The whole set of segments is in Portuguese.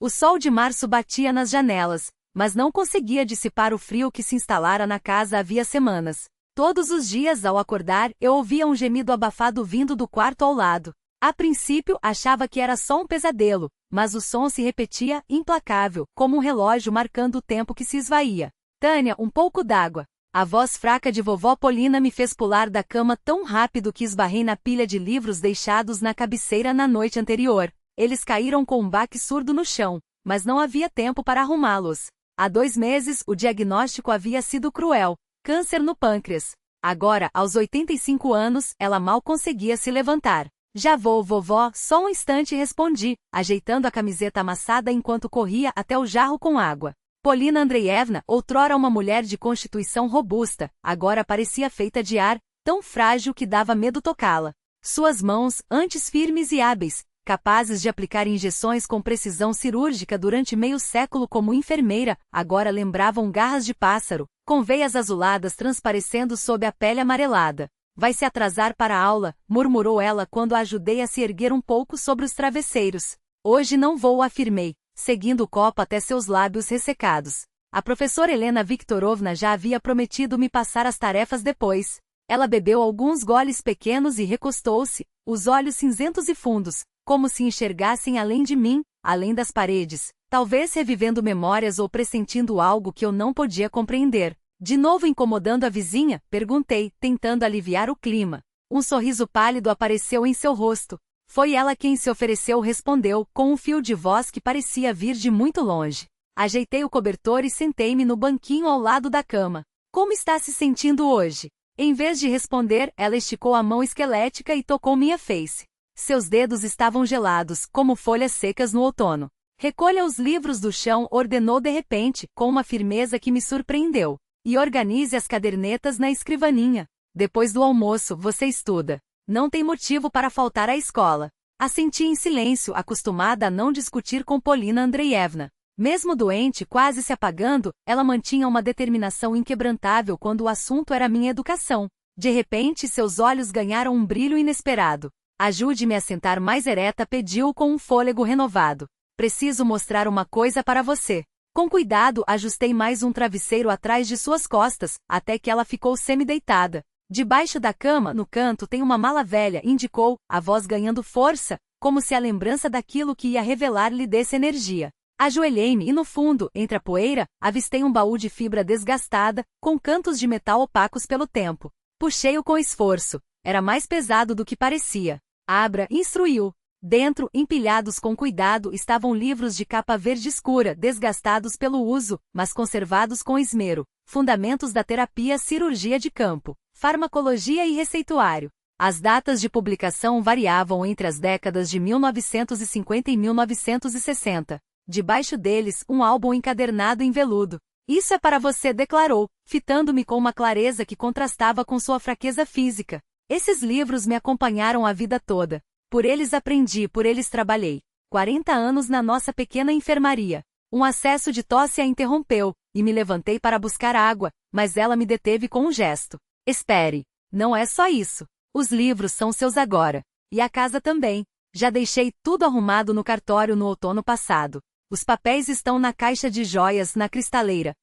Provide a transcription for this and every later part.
O sol de março batia nas janelas, mas não conseguia dissipar o frio que se instalara na casa havia semanas. Todos os dias, ao acordar, eu ouvia um gemido abafado vindo do quarto ao lado. A princípio, achava que era só um pesadelo, mas o som se repetia, implacável, como um relógio marcando o tempo que se esvaía. Tânia, um pouco d'água. A voz fraca de vovó Polina me fez pular da cama tão rápido que esbarrei na pilha de livros deixados na cabeceira na noite anterior. Eles caíram com um baque surdo no chão, mas não havia tempo para arrumá-los. Há 2 meses, o diagnóstico havia sido cruel: câncer no pâncreas. Agora, aos 85 anos, ela mal conseguia se levantar. Já vou, vovó, só um instante, respondi, ajeitando a camiseta amassada enquanto corria até o jarro com água. Polina Andreevna, outrora uma mulher de constituição robusta, agora parecia feita de ar, tão frágil que dava medo tocá-la. Suas mãos, antes firmes e hábeis, capazes de aplicar injeções com precisão cirúrgica durante meio século como enfermeira, agora lembravam garras de pássaro, com veias azuladas transparecendo sob a pele amarelada. Vai se atrasar para a aula, murmurou ela quando a ajudei a se erguer um pouco sobre os travesseiros. Hoje não vou, afirmei, seguindo o copo até seus lábios ressecados. A professora Helena Viktorovna já havia prometido me passar as tarefas depois. Ela bebeu alguns goles pequenos e recostou-se, os olhos cinzentos e fundos, como se enxergassem além de mim, além das paredes, talvez revivendo memórias ou pressentindo algo que eu não podia compreender. De novo incomodando a vizinha? Perguntei, tentando aliviar o clima. Um sorriso pálido apareceu em seu rosto. Foi ela quem se ofereceu, respondeu, com um fio de voz que parecia vir de muito longe. Ajeitei o cobertor e sentei-me no banquinho ao lado da cama. Como está se sentindo hoje? Em vez de responder, ela esticou a mão esquelética e tocou minha face. Seus dedos estavam gelados, como folhas secas no outono. Recolha os livros do chão, ordenou de repente, com uma firmeza que me surpreendeu. E organize as cadernetas na escrivaninha. Depois do almoço, você estuda. Não tem motivo para faltar à escola. Assenti em silêncio, acostumada a não discutir com Polina Andreevna. Mesmo doente, quase se apagando, ela mantinha uma determinação inquebrantável quando o assunto era minha educação. De repente, seus olhos ganharam um brilho inesperado. Ajude-me a sentar mais ereta, pediu com um fôlego renovado. Preciso mostrar uma coisa para você. Com cuidado, ajustei mais um travesseiro atrás de suas costas, até que ela ficou semi-deitada. Debaixo da cama, no canto, tem uma mala velha, indicou, a voz ganhando força, como se a lembrança daquilo que ia revelar lhe desse energia. Ajoelhei-me e no fundo, entre a poeira, avistei um baú de fibra desgastada, com cantos de metal opacos pelo tempo. Puxei-o com esforço. Era mais pesado do que parecia. Abra, instruiu. Dentro, empilhados com cuidado, estavam livros de capa verde escura, desgastados pelo uso, mas conservados com esmero. Fundamentos da terapia, cirurgia de campo, farmacologia e receituário. As datas de publicação variavam entre as décadas de 1950 e 1960. Debaixo deles, um álbum encadernado em veludo. Isso é para você, declarou, fitando-me com uma clareza que contrastava com sua fraqueza física. Esses livros me acompanharam a vida toda. Por eles aprendi, por eles trabalhei. 40 anos na nossa pequena enfermaria. Um acesso de tosse a interrompeu, e me levantei para buscar água, mas ela me deteve com um gesto. Espere. Não é só isso. Os livros são seus agora. E a casa também. Já deixei tudo arrumado no cartório no outono passado. Os papéis estão na caixa de joias, na cristaleira.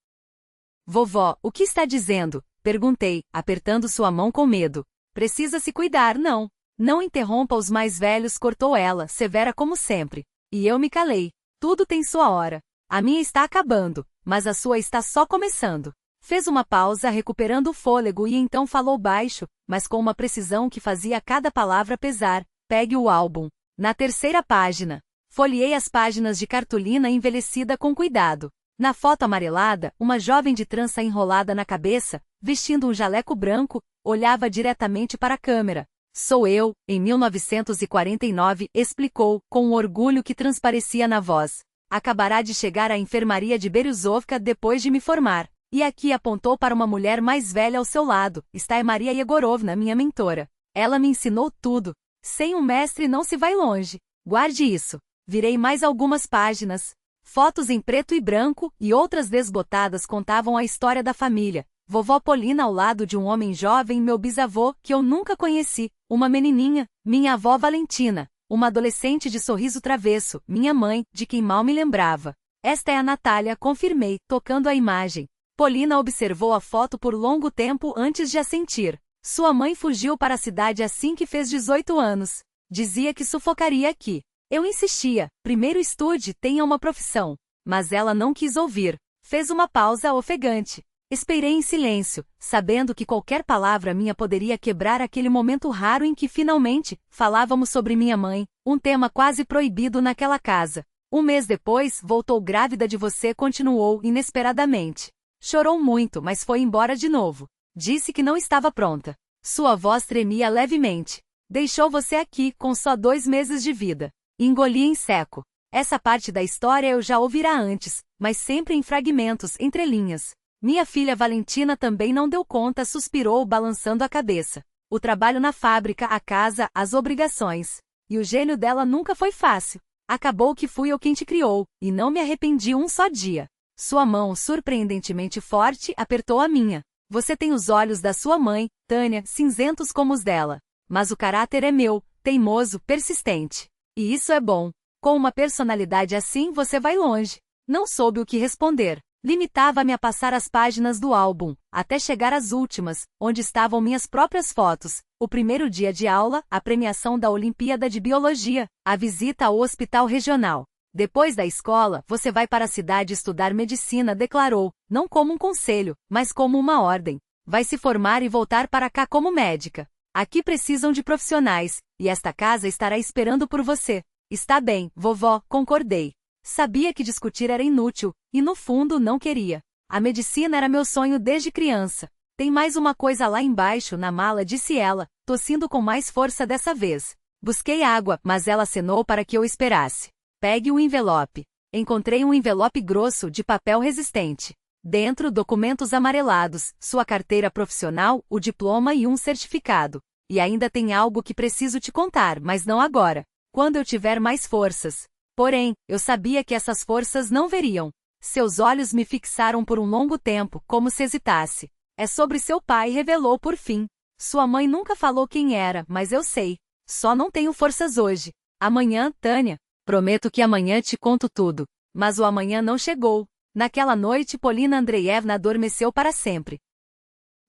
Vovó, o que está dizendo? Perguntei, apertando sua mão com medo. Precisa se cuidar, não. Não interrompa os mais velhos, cortou ela, severa como sempre. E eu me calei. Tudo tem sua hora. A minha está acabando, mas a sua está só começando. Fez uma pausa, recuperando o fôlego e então falou baixo, mas com uma precisão que fazia cada palavra pesar. Pegue o álbum. Na 3ª página. Folheei as páginas de cartolina envelhecida com cuidado. Na foto amarelada, uma jovem de trança enrolada na cabeça, vestindo um jaleco branco, olhava diretamente para a câmera. Sou eu, em 1949, explicou, com um orgulho que transparecia na voz. Acabará de chegar à enfermaria de Berezovka depois de me formar. E aqui apontou para uma mulher mais velha ao seu lado, está Maria Yegorovna, minha mentora. Ela me ensinou tudo. Sem um mestre não se vai longe. Guarde isso. Virei mais algumas páginas. Fotos em preto e branco, e outras desbotadas contavam a história da família. Vovó Polina ao lado de um homem jovem, meu bisavô, que eu nunca conheci, uma menininha, minha avó Valentina, Uma adolescente de sorriso travesso, minha mãe, de quem mal me lembrava. Esta é a Natália, confirmei, tocando a imagem. Polina observou a foto por longo tempo antes de assentir. Sua mãe fugiu para a cidade assim que fez 18 anos. Dizia que sufocaria aqui. Eu insistia, primeiro estude, tenha uma profissão. Mas ela não quis ouvir. Fez uma pausa ofegante. Esperei em silêncio, sabendo que qualquer palavra minha poderia quebrar aquele momento raro em que finalmente falávamos sobre minha mãe, um tema quase proibido naquela casa. Um mês depois, voltou grávida de você, continuou inesperadamente. Chorou muito, mas foi embora de novo. Disse que não estava pronta. Sua voz tremia levemente. Deixou você aqui, com só 2 meses de vida. Engoli em seco. Essa parte da história eu já ouvira antes, mas sempre em fragmentos, entre linhas. Minha filha Valentina também não deu conta, suspirou balançando a cabeça. O trabalho na fábrica, a casa, as obrigações. E o gênio dela nunca foi fácil. Acabou que fui eu quem te criou, e não me arrependi um só dia. Sua mão, surpreendentemente forte, apertou a minha. Você tem os olhos da sua mãe, Tânia, cinzentos como os dela. Mas o caráter é meu, teimoso, persistente. E isso é bom. Com uma personalidade assim você vai longe. Não soube o que responder. Limitava-me a passar as páginas do álbum, até chegar às últimas, onde estavam minhas próprias fotos, o primeiro dia de aula, a premiação da Olimpíada de Biologia, a visita ao hospital regional. Depois da escola, você vai para a cidade estudar medicina, declarou, não como um conselho, mas como uma ordem. Vai se formar e voltar para cá como médica. Aqui precisam de profissionais, e esta casa estará esperando por você. Está bem, vovó, concordei. Sabia que discutir era inútil, e no fundo não queria. A medicina era meu sonho desde criança. Tem mais uma coisa lá embaixo na mala, disse ela, tossindo com mais força dessa vez. Busquei água, mas ela acenou para que eu esperasse. Pegue o envelope. Encontrei um envelope grosso de papel resistente. Dentro, documentos amarelados, sua carteira profissional, o diploma e um certificado. E ainda tem algo que preciso te contar, mas não agora. Quando eu tiver mais forças. Porém, eu sabia que essas forças não veriam. Seus olhos me fixaram por um longo tempo, como se hesitasse. É sobre seu pai, revelou por fim. Sua mãe nunca falou quem era, mas eu sei. Só não tenho forças hoje. Amanhã, Tânia. Prometo que amanhã te conto tudo. Mas o amanhã não chegou. Naquela noite, Polina Andreevna adormeceu para sempre.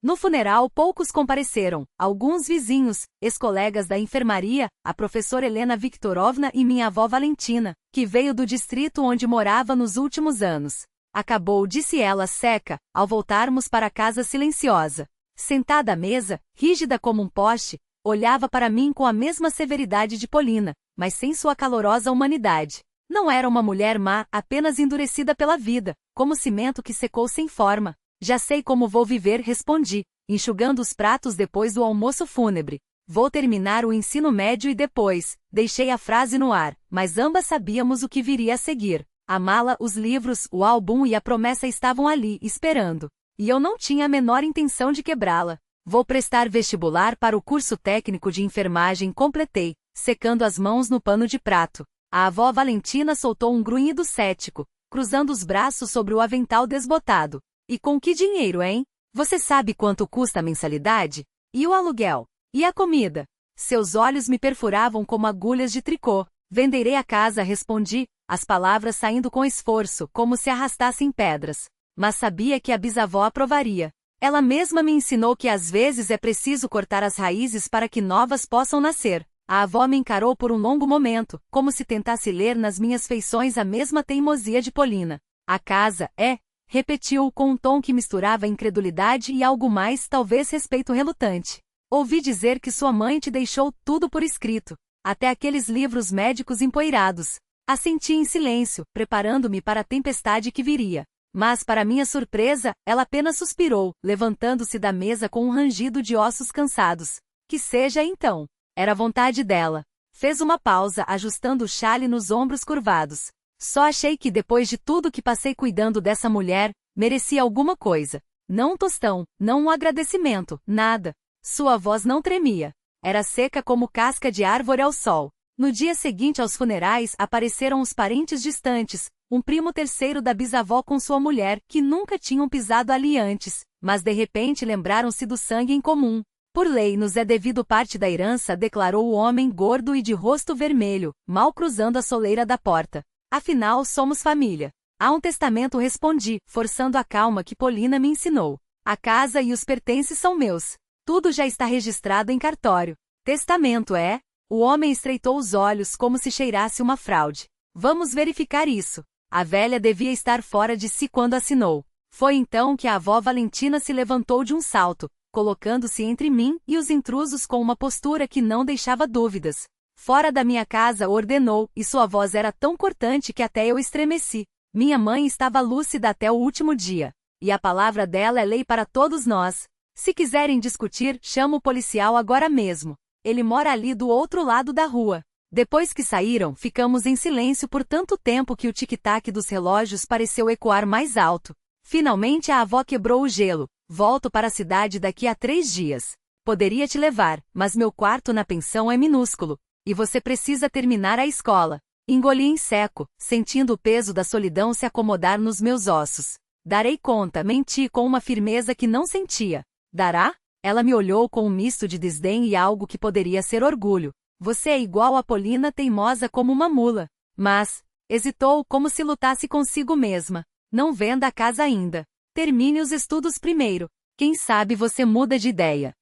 No funeral, poucos compareceram, alguns vizinhos, ex-colegas da enfermaria, a professora Helena Viktorovna e minha avó Valentina, que veio do distrito onde morava nos últimos anos. Acabou, disse ela seca, ao voltarmos para a casa silenciosa. Sentada à mesa, rígida como um poste, olhava para mim com a mesma severidade de Polina, mas sem sua calorosa humanidade. Não era uma mulher má, apenas endurecida pela vida, como cimento que secou sem forma. Já sei como vou viver, respondi, enxugando os pratos depois do almoço fúnebre. Vou terminar o ensino médio e depois, deixei a frase no ar, mas ambas sabíamos o que viria a seguir. A mala, os livros, o álbum e a promessa estavam ali, esperando. E eu não tinha a menor intenção de quebrá-la. Vou prestar vestibular para o curso técnico de enfermagem, completei, secando as mãos no pano de prato. A avó Valentina soltou um grunhido cético, cruzando os braços sobre o avental desbotado. E com que dinheiro, hein? Você sabe quanto custa a mensalidade? E o aluguel? E a comida? Seus olhos me perfuravam como agulhas de tricô. Venderei a casa, respondi, as palavras saindo com esforço, como se arrastassem pedras. Mas sabia que a bisavó aprovaria. Ela mesma me ensinou que às vezes é preciso cortar as raízes para que novas possam nascer. A avó me encarou por um longo momento, como se tentasse ler nas minhas feições a mesma teimosia de Polina. A casa é... Repetiu com um tom que misturava incredulidade e algo mais, talvez respeito relutante. Ouvi dizer que sua mãe te deixou tudo por escrito, até aqueles livros médicos empoeirados. Assenti em silêncio, preparando-me para a tempestade que viria. Mas, para minha surpresa, ela apenas suspirou, levantando-se da mesa com um rangido de ossos cansados. Que seja então. Era a vontade dela. Fez uma pausa, ajustando o chale nos ombros curvados. Só achei que depois de tudo que passei cuidando dessa mulher, merecia alguma coisa. Não um tostão, não um agradecimento, nada. Sua voz não tremia. Era seca como casca de árvore ao sol. No dia seguinte aos funerais, apareceram os parentes distantes, um primo terceiro da bisavó com sua mulher, que nunca tinham pisado ali antes, mas de repente lembraram-se do sangue em comum. Por lei nos é devido parte da herança, declarou o homem gordo e de rosto vermelho, mal cruzando a soleira da porta. Afinal, somos família. Há um testamento, respondi, forçando a calma que Polina me ensinou. A casa e os pertences são meus. Tudo já está registrado em cartório. Testamento é? O homem estreitou os olhos como se cheirasse uma fraude. Vamos verificar isso. A velha devia estar fora de si quando assinou. Foi então que a avó Valentina se levantou de um salto, colocando-se entre mim e os intrusos com uma postura que não deixava dúvidas. Fora da minha casa, ordenou, e sua voz era tão cortante que até eu estremeci. Minha mãe estava lúcida até o último dia. E a palavra dela é lei para todos nós. Se quiserem discutir, chamo o policial agora mesmo. Ele mora ali do outro lado da rua. Depois que saíram, ficamos em silêncio por tanto tempo que o tic-tac dos relógios pareceu ecoar mais alto. Finalmente a avó quebrou o gelo. Volto para a cidade daqui a 3 dias. Poderia te levar, mas meu quarto na pensão é minúsculo. E você precisa terminar a escola. Engoli em seco, sentindo o peso da solidão se acomodar nos meus ossos. Darei conta, menti com uma firmeza que não sentia. Dará? Ela me olhou com um misto de desdém e algo que poderia ser orgulho. Você é igual a Polina, teimosa como uma mula. Mas, hesitou como se lutasse consigo mesma. Não venda a casa ainda. Termine os estudos primeiro. Quem sabe você muda de ideia.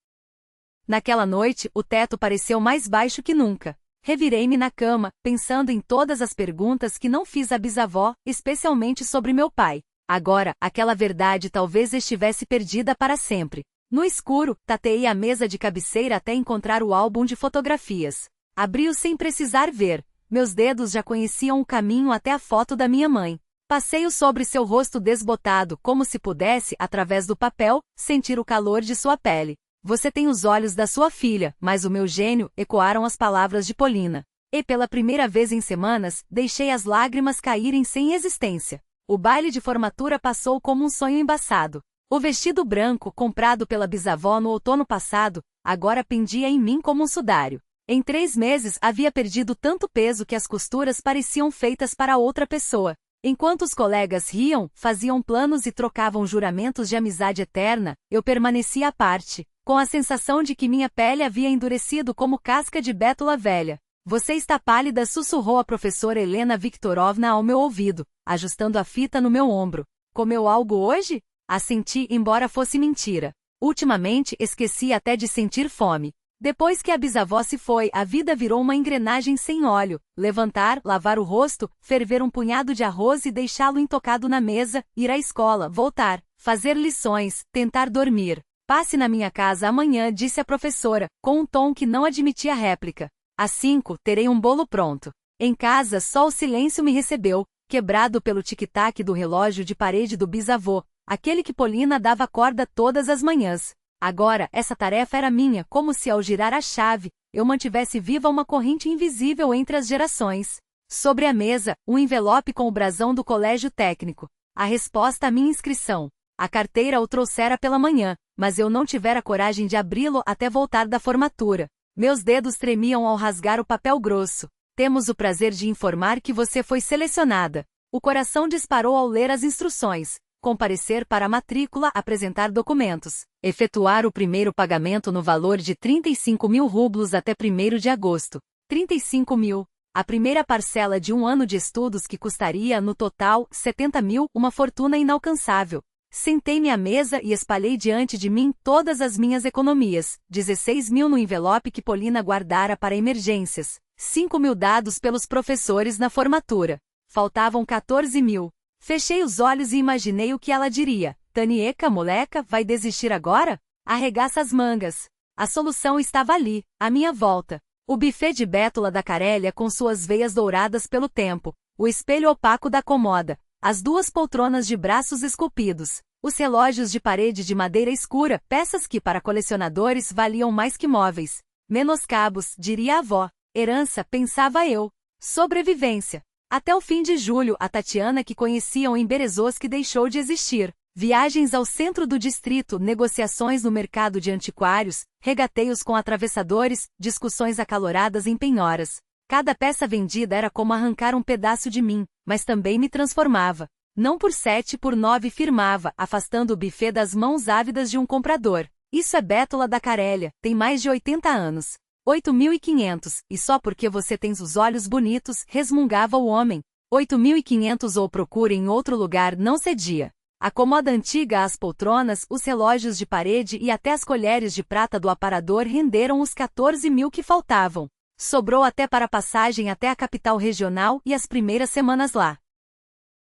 Naquela noite, o teto pareceu mais baixo que nunca. Revirei-me na cama, pensando em todas as perguntas que não fiz à bisavó, especialmente sobre meu pai. Agora, aquela verdade talvez estivesse perdida para sempre. No escuro, tateei a mesa de cabeceira até encontrar o álbum de fotografias. Abri-o sem precisar ver. Meus dedos já conheciam o caminho até a foto da minha mãe. Passei-o sobre seu rosto desbotado, como se pudesse, através do papel, sentir o calor de sua pele. Você tem os olhos da sua filha, mas o meu gênio, ecoaram as palavras de Polina. E pela primeira vez em semanas, deixei as lágrimas caírem sem existência. O baile de formatura passou como um sonho embaçado. O vestido branco, comprado pela bisavó no outono passado, agora pendia em mim como um sudário. Em 3 meses havia perdido tanto peso que as costuras pareciam feitas para outra pessoa. Enquanto os colegas riam, faziam planos e trocavam juramentos de amizade eterna, eu permanecia à parte, com a sensação de que minha pele havia endurecido como casca de bétula velha. Você está pálida, sussurrou a professora Helena Viktorovna ao meu ouvido, ajustando a fita no meu ombro. Comeu algo hoje? Assenti, embora fosse mentira. Ultimamente, esqueci até de sentir fome. Depois que a bisavó se foi, a vida virou uma engrenagem sem óleo. Levantar, lavar o rosto, ferver um punhado de arroz e deixá-lo intocado na mesa, ir à escola, voltar, fazer lições, tentar dormir. Passe na minha casa amanhã, disse a professora, com um tom que não admitia réplica. Às 5, terei um bolo pronto. Em casa, só o silêncio me recebeu, quebrado pelo tic-tac do relógio de parede do bisavô, aquele que Polina dava corda todas as manhãs. Agora, essa tarefa era minha, como se ao girar a chave, eu mantivesse viva uma corrente invisível entre as gerações. Sobre a mesa, um envelope com o brasão do colégio técnico. A resposta à minha inscrição. A carteira o trouxera pela manhã, mas eu não tivera coragem de abri-lo até voltar da formatura. Meus dedos tremiam ao rasgar o papel grosso. Temos o prazer de informar que você foi selecionada. O coração disparou ao ler as instruções. Comparecer para a matrícula, apresentar documentos, efetuar o primeiro pagamento no valor de 35.000 rublos até 1º de agosto. 35.000. A primeira parcela de um ano de estudos que custaria, no total, 70.000, uma fortuna inalcançável. Sentei-me à mesa e espalhei diante de mim todas as minhas economias. 16.000 no envelope que Polina guardara para emergências. 5.000 dados pelos professores na formatura. Faltavam 14.000. Fechei os olhos e imaginei o que ela diria. Tanieka, moleca, vai desistir agora? Arregaça as mangas. A solução estava ali, à minha volta. O buffet de bétula da Carélia com suas veias douradas pelo tempo, o espelho opaco da comoda, as 2 poltronas de braços esculpidos, os relógios de parede de madeira escura, peças que para colecionadores valiam mais que móveis. Menoscabos, diria a avó. Herança, pensava eu. Sobrevivência. Até o fim de julho, a Tatiana que conheciam em Berezovsk deixou de existir. Viagens ao centro do distrito, negociações no mercado de antiquários, regateios com atravessadores, discussões acaloradas em penhoras. Cada peça vendida era como arrancar um pedaço de mim, mas também me transformava. Não por 7 por 9 firmava, afastando o buffet das mãos ávidas de um comprador. Isso é Bétula da Carélia, tem mais de 80 anos. 8.500, e só porque você tem os olhos bonitos, resmungava o homem. 8.500 ou procure em outro lugar não cedia. A comoda antiga, as poltronas, os relógios de parede e até as colheres de prata do aparador renderam os 14.000 que faltavam. Sobrou até para a passagem até a capital regional e as primeiras semanas lá.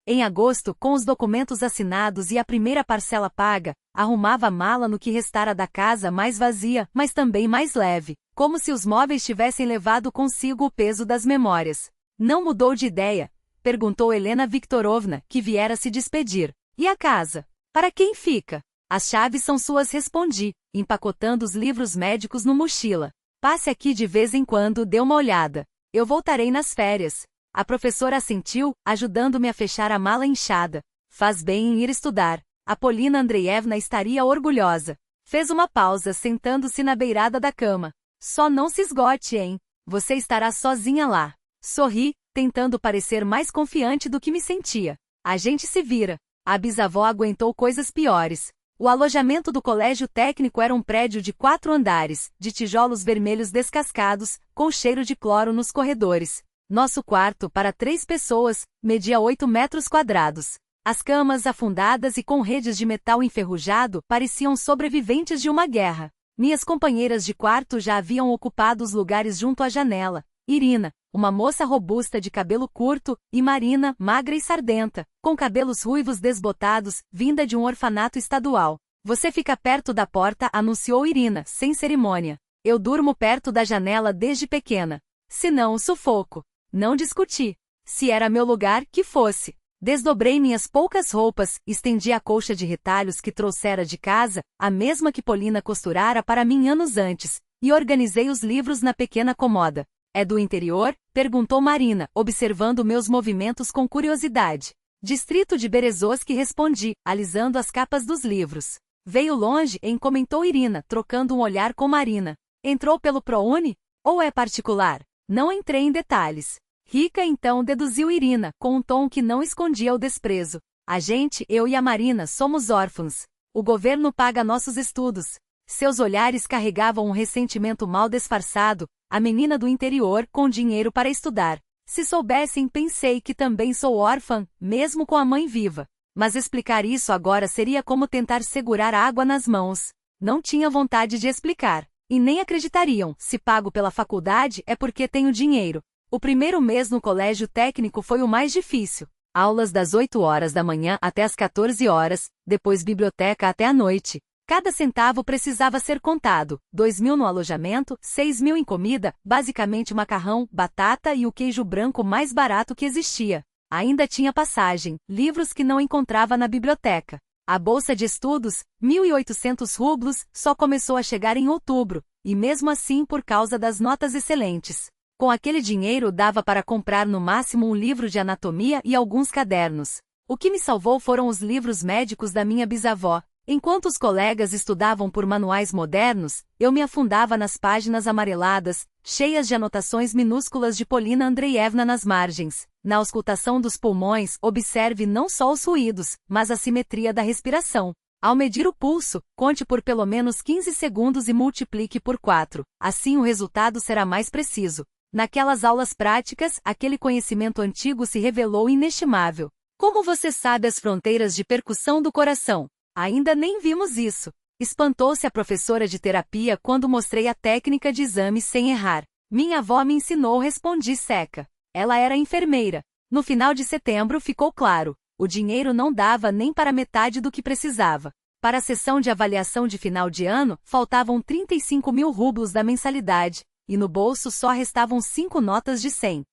Em agosto, com os documentos assinados e a primeira parcela paga, arrumava a mala no que restara da casa mais vazia, mas também mais leve, como se os móveis tivessem levado consigo o peso das memórias. Não mudou de ideia? Perguntou Helena Viktorovna, que viera se despedir. E a casa? Para quem fica? As chaves são suas, respondi, empacotando os livros médicos no mochila. Passe aqui de vez em quando, dê uma olhada. Eu voltarei nas férias. A professora assentiu, ajudando-me a fechar a mala inchada. Faz bem em ir estudar. A Polina Andreevna estaria orgulhosa. Fez uma pausa, sentando-se na beirada da cama. Só não se esgote, hein? Você estará sozinha lá. Sorri, tentando parecer mais confiante do que me sentia. A gente se vira. A bisavó aguentou coisas piores. O alojamento do colégio técnico era um prédio de 4 andares, de tijolos vermelhos descascados, com cheiro de cloro nos corredores. Nosso quarto, para 3 pessoas, media 8 metros quadrados. As camas afundadas e com redes de metal enferrujado pareciam sobreviventes de uma guerra. Minhas companheiras de quarto já haviam ocupado os lugares junto à janela. Irina, uma moça robusta de cabelo curto, e Marina, magra e sardenta, com cabelos ruivos desbotados, vinda de um orfanato estadual. Você fica perto da porta, anunciou Irina, sem cerimônia. Eu durmo perto da janela desde pequena. Se não, sufoco. Não discuti. Se era meu lugar, que fosse. Desdobrei minhas poucas roupas, estendi a colcha de retalhos que trouxera de casa, a mesma que Polina costurara para mim anos antes, e organizei os livros na pequena comoda. É do interior? Perguntou Marina, observando meus movimentos com curiosidade. Distrito de Berezovsky, respondi, alisando as capas dos livros. Veio longe, comentou Irina, trocando um olhar com Marina. Entrou pelo ProUni? Ou é particular? Não entrei em detalhes. Rica, então, deduziu Irina, com um tom que não escondia o desprezo. A gente, eu e a Marina, somos órfãos. O governo paga nossos estudos. Seus olhares carregavam um ressentimento mal disfarçado, a menina do interior, com dinheiro para estudar. Se soubessem, pensei que também sou órfã, mesmo com a mãe viva. Mas explicar isso agora seria como tentar segurar a água nas mãos. Não tinha vontade de explicar. E nem acreditariam, se pago pela faculdade é porque tenho dinheiro. O primeiro mês no colégio técnico foi o mais difícil. Aulas das 8 horas da manhã até as 14 horas, depois biblioteca até a noite. Cada centavo precisava ser contado, 2.000 no alojamento, 6.000 em comida, basicamente macarrão, batata e o queijo branco mais barato que existia. Ainda tinha passagem, livros que não encontrava na biblioteca. A bolsa de estudos, 1.800 rublos, só começou a chegar em outubro, e mesmo assim por causa das notas excelentes. Com aquele dinheiro dava para comprar no máximo um livro de anatomia e alguns cadernos. O que me salvou foram os livros médicos da minha bisavó. Enquanto os colegas estudavam por manuais modernos, eu me afundava nas páginas amareladas, cheias de anotações minúsculas de Polina Andreevna nas margens. Na auscultação dos pulmões, observe não só os ruídos, mas a simetria da respiração. Ao medir o pulso, conte por pelo menos 15 segundos e multiplique por 4. Assim o resultado será mais preciso. Naquelas aulas práticas, aquele conhecimento antigo se revelou inestimável. Como você sabe as fronteiras de percussão do coração? Ainda nem vimos isso. Espantou-se a professora de terapia quando mostrei a técnica de exame sem errar. Minha avó me ensinou, respondi seca. Ela era enfermeira. No final de setembro ficou claro. O dinheiro não dava nem para metade do que precisava. Para a sessão de avaliação de final de ano, faltavam 35.000 rublos da mensalidade, e no bolso só restavam 5 notas de 100.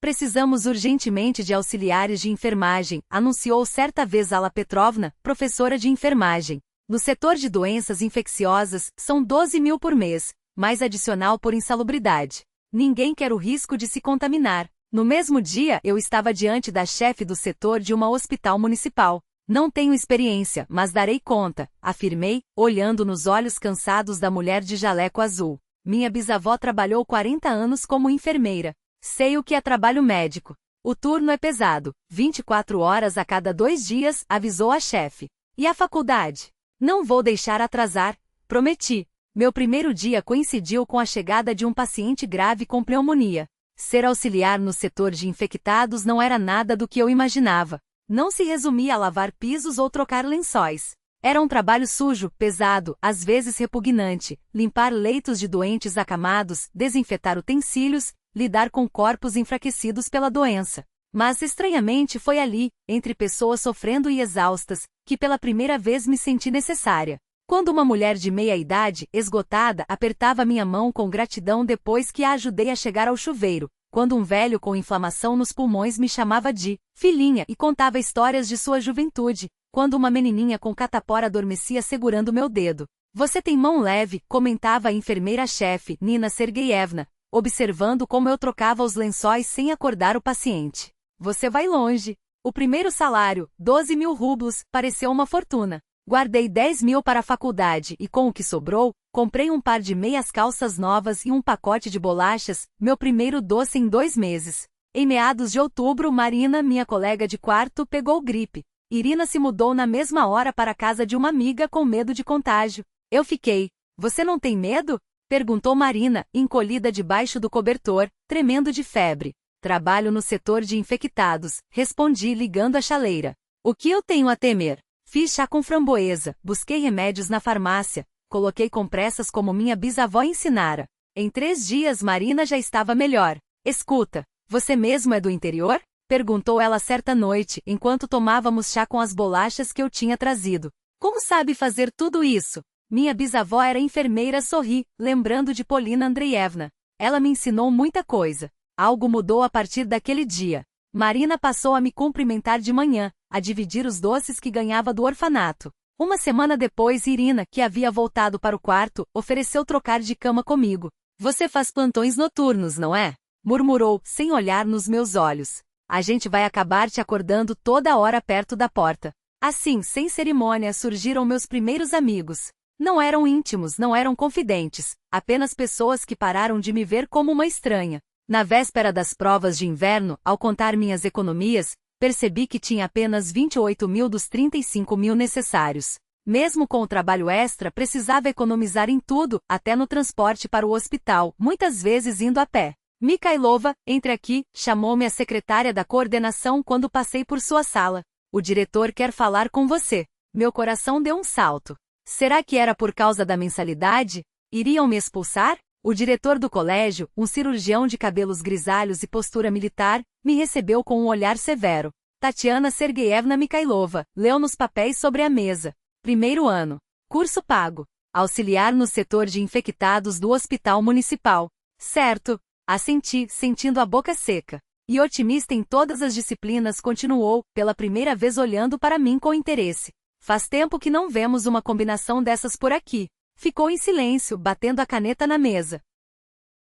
Precisamos urgentemente de auxiliares de enfermagem, anunciou certa vez Alla Petrovna, professora de enfermagem. No setor de doenças infecciosas, são 12.000 por mês, mais adicional por insalubridade. Ninguém quer o risco de se contaminar. No mesmo dia eu estava diante da chefe do setor de uma hospital municipal. Não tenho experiência, mas darei conta, afirmei, olhando nos olhos cansados da mulher de jaleco azul. Minha bisavó trabalhou 40 anos como enfermeira. Sei o que é trabalho médico. O turno é pesado, 24 horas a cada 2 dias, avisou a chefe. E a faculdade? Não vou deixar atrasar. Prometi. Meu primeiro dia coincidiu com a chegada de um paciente grave com pneumonia. Ser auxiliar no setor de infectados não era nada do que eu imaginava. Não se resumia a lavar pisos ou trocar lençóis. Era um trabalho sujo, pesado, às vezes repugnante, limpar leitos de doentes acamados, desinfetar utensílios, lidar com corpos enfraquecidos pela doença. Mas estranhamente foi ali, entre pessoas sofrendo e exaustas, que pela primeira vez me senti necessária. Quando uma mulher de meia idade, esgotada, apertava minha mão com gratidão depois que a ajudei a chegar ao chuveiro. Quando um velho com inflamação nos pulmões me chamava de filhinha e contava histórias de sua juventude. Quando uma menininha com catapora adormecia segurando meu dedo. Você tem mão leve, comentava a enfermeira-chefe, Nina Sergeyevna, observando como eu trocava os lençóis sem acordar o paciente. Você vai longe. O primeiro salário, 12.000 rublos, pareceu uma fortuna. Guardei 10.000 para a faculdade e com o que sobrou, comprei um par de meias calças novas e um pacote de bolachas, meu primeiro doce em 2 meses. Em meados de outubro, Marina, minha colega de quarto, pegou gripe. Irina se mudou na mesma hora para a casa de uma amiga com medo de contágio. Eu fiquei. Você não tem medo? Perguntou Marina, encolhida debaixo do cobertor, tremendo de febre. Trabalho no setor de infectados, respondi ligando a chaleira. O que eu tenho a temer? Fiz chá com framboesa, busquei remédios na farmácia, coloquei compressas como minha bisavó ensinara. Em 3 dias Marina já estava melhor. Escuta, você mesmo é do interior? Perguntou ela certa noite, enquanto tomávamos chá com as bolachas que eu tinha trazido. Como sabe fazer tudo isso? Minha bisavó era enfermeira, sorri, lembrando de Polina Andreevna. Ela me ensinou muita coisa. Algo mudou a partir daquele dia. Marina passou a me cumprimentar de manhã, a dividir os doces que ganhava do orfanato. Uma semana depois, Irina, que havia voltado para o quarto, ofereceu trocar de cama comigo. Você faz plantões noturnos, não é? Murmurou, sem olhar nos meus olhos. A gente vai acabar te acordando toda hora perto da porta. Assim, sem cerimônia, surgiram meus primeiros amigos. Não eram íntimos, não eram confidentes, apenas pessoas que pararam de me ver como uma estranha. Na véspera das provas de inverno, ao contar minhas economias, percebi que tinha apenas 28.000 dos 35.000 necessários. Mesmo com o trabalho extra, precisava economizar em tudo, até no transporte para o hospital, muitas vezes indo a pé. Mikhailova, entre aqui, chamou-me a secretária da coordenação quando passei por sua sala. O diretor quer falar com você. Meu coração deu um salto. Será que era por causa da mensalidade? Iriam me expulsar? O diretor do colégio, um cirurgião de cabelos grisalhos e postura militar, me recebeu com um olhar severo. Tatiana Sergeyevna Mikhailova, leu nos papéis sobre a mesa. 1º ano. Curso pago. Auxiliar no setor de infectados do Hospital Municipal. Certo. Assenti, sentindo a boca seca. E otimista em todas as disciplinas continuou, pela primeira vez olhando para mim com interesse. Faz tempo que não vemos uma combinação dessas por aqui. Ficou em silêncio, batendo a caneta na mesa.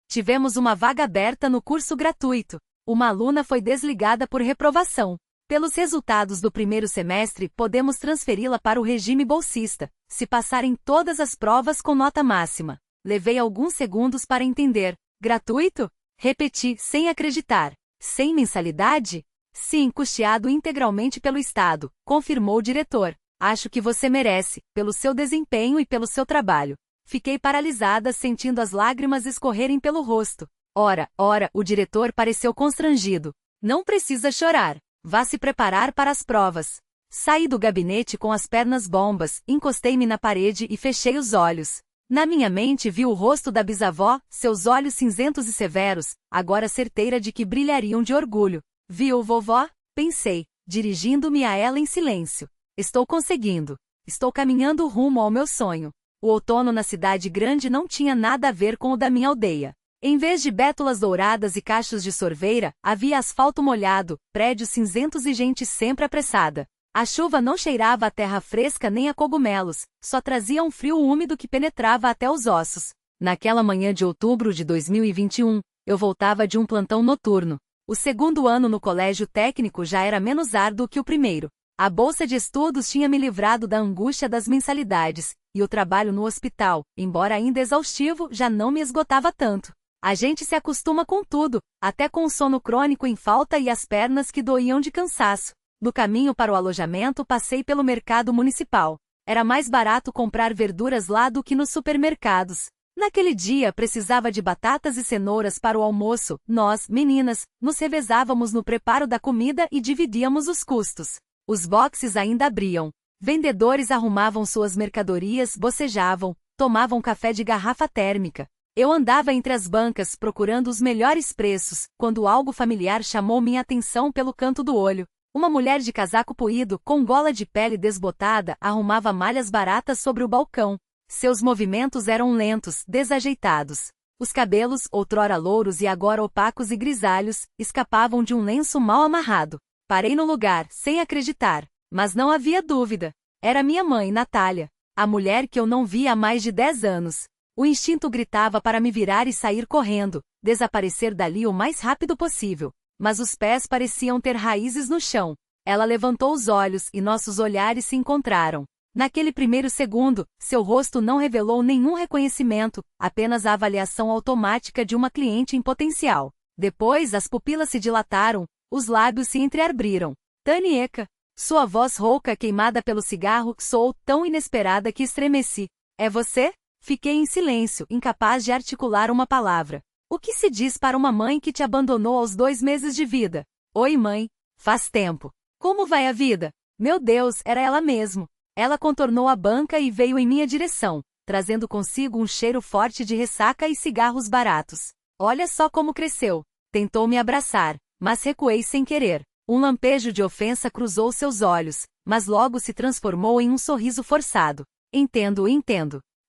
Tivemos uma vaga aberta no curso gratuito. Uma aluna foi desligada por reprovação. Pelos resultados do primeiro semestre, podemos transferi-la para o regime bolsista, se passar em todas as provas com nota máxima. Levei alguns segundos para entender. Gratuito? Repeti, sem acreditar. Sem mensalidade? Sim, custeado integralmente pelo Estado, confirmou o diretor. Acho que você merece, pelo seu desempenho e pelo seu trabalho. Fiquei paralisada, sentindo as lágrimas escorrerem pelo rosto. Ora, o diretor pareceu constrangido. Não precisa chorar. Vá se preparar para as provas. Saí do gabinete com as pernas bombas, encostei-me na parede e fechei os olhos. Na minha mente vi o rosto da bisavó, seus olhos cinzentos e severos, agora certeira de que brilhariam de orgulho. Viu, vovó? Pensei, dirigindo-me a ela em silêncio. Estou conseguindo. Estou caminhando rumo ao meu sonho. O outono na cidade grande não tinha nada a ver com o da minha aldeia. Em vez de bétulas douradas e cachos de sorveira, havia asfalto molhado, prédios cinzentos e gente sempre apressada. A chuva não cheirava a terra fresca nem a cogumelos, só trazia um frio úmido que penetrava até os ossos. Naquela manhã de outubro de 2021, eu voltava de um plantão noturno. O 2º ano no colégio técnico já era menos árduo que o primeiro. A bolsa de estudos tinha me livrado da angústia das mensalidades, e o trabalho no hospital, embora ainda exaustivo, já não me esgotava tanto. A gente se acostuma com tudo, até com o sono crônico em falta e as pernas que doíam de cansaço. No caminho para o alojamento passei pelo mercado municipal. Era mais barato comprar verduras lá do que nos supermercados. Naquele dia precisava de batatas e cenouras para o almoço. Nós, meninas, nos revezávamos no preparo da comida e dividíamos os custos. Os boxes ainda abriam. Vendedores arrumavam suas mercadorias, bocejavam, tomavam café de garrafa térmica. Eu andava entre as bancas procurando os melhores preços, quando algo familiar chamou minha atenção pelo canto do olho. Uma mulher de casaco puído, com gola de pele desbotada, arrumava malhas baratas sobre o balcão. Seus movimentos eram lentos, desajeitados. Os cabelos, outrora louros e agora opacos e grisalhos, escapavam de um lenço mal amarrado. Parei no lugar, sem acreditar. Mas não havia dúvida. Era minha mãe, Natália. A mulher que eu não via há mais de 10 anos. O instinto gritava para me virar e sair correndo, desaparecer dali o mais rápido possível. Mas os pés pareciam ter raízes no chão. Ela levantou os olhos e nossos olhares se encontraram. Naquele primeiro segundo, seu rosto não revelou nenhum reconhecimento, apenas a avaliação automática de uma cliente em potencial. Depois as pupilas se dilataram, os lábios se entreabriram. Tanieka. Sua voz rouca queimada pelo cigarro soou tão inesperada que estremeci. É você? Fiquei em silêncio, incapaz de articular uma palavra. O que se diz para uma mãe que te abandonou aos 2 meses de vida? Oi, mãe. Faz tempo. Como vai a vida? Meu Deus, era ela mesmo. Ela contornou a banca e veio em minha direção, trazendo consigo um cheiro forte de ressaca e cigarros baratos. Olha só como cresceu. Tentou me abraçar, mas recuei sem querer. Um lampejo de ofensa cruzou seus olhos, mas logo se transformou em um sorriso forçado. Entendo.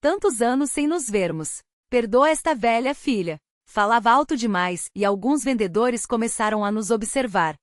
Tantos anos sem nos vermos. Perdoa esta velha filha. Falava alto demais, e alguns vendedores começaram a nos observar.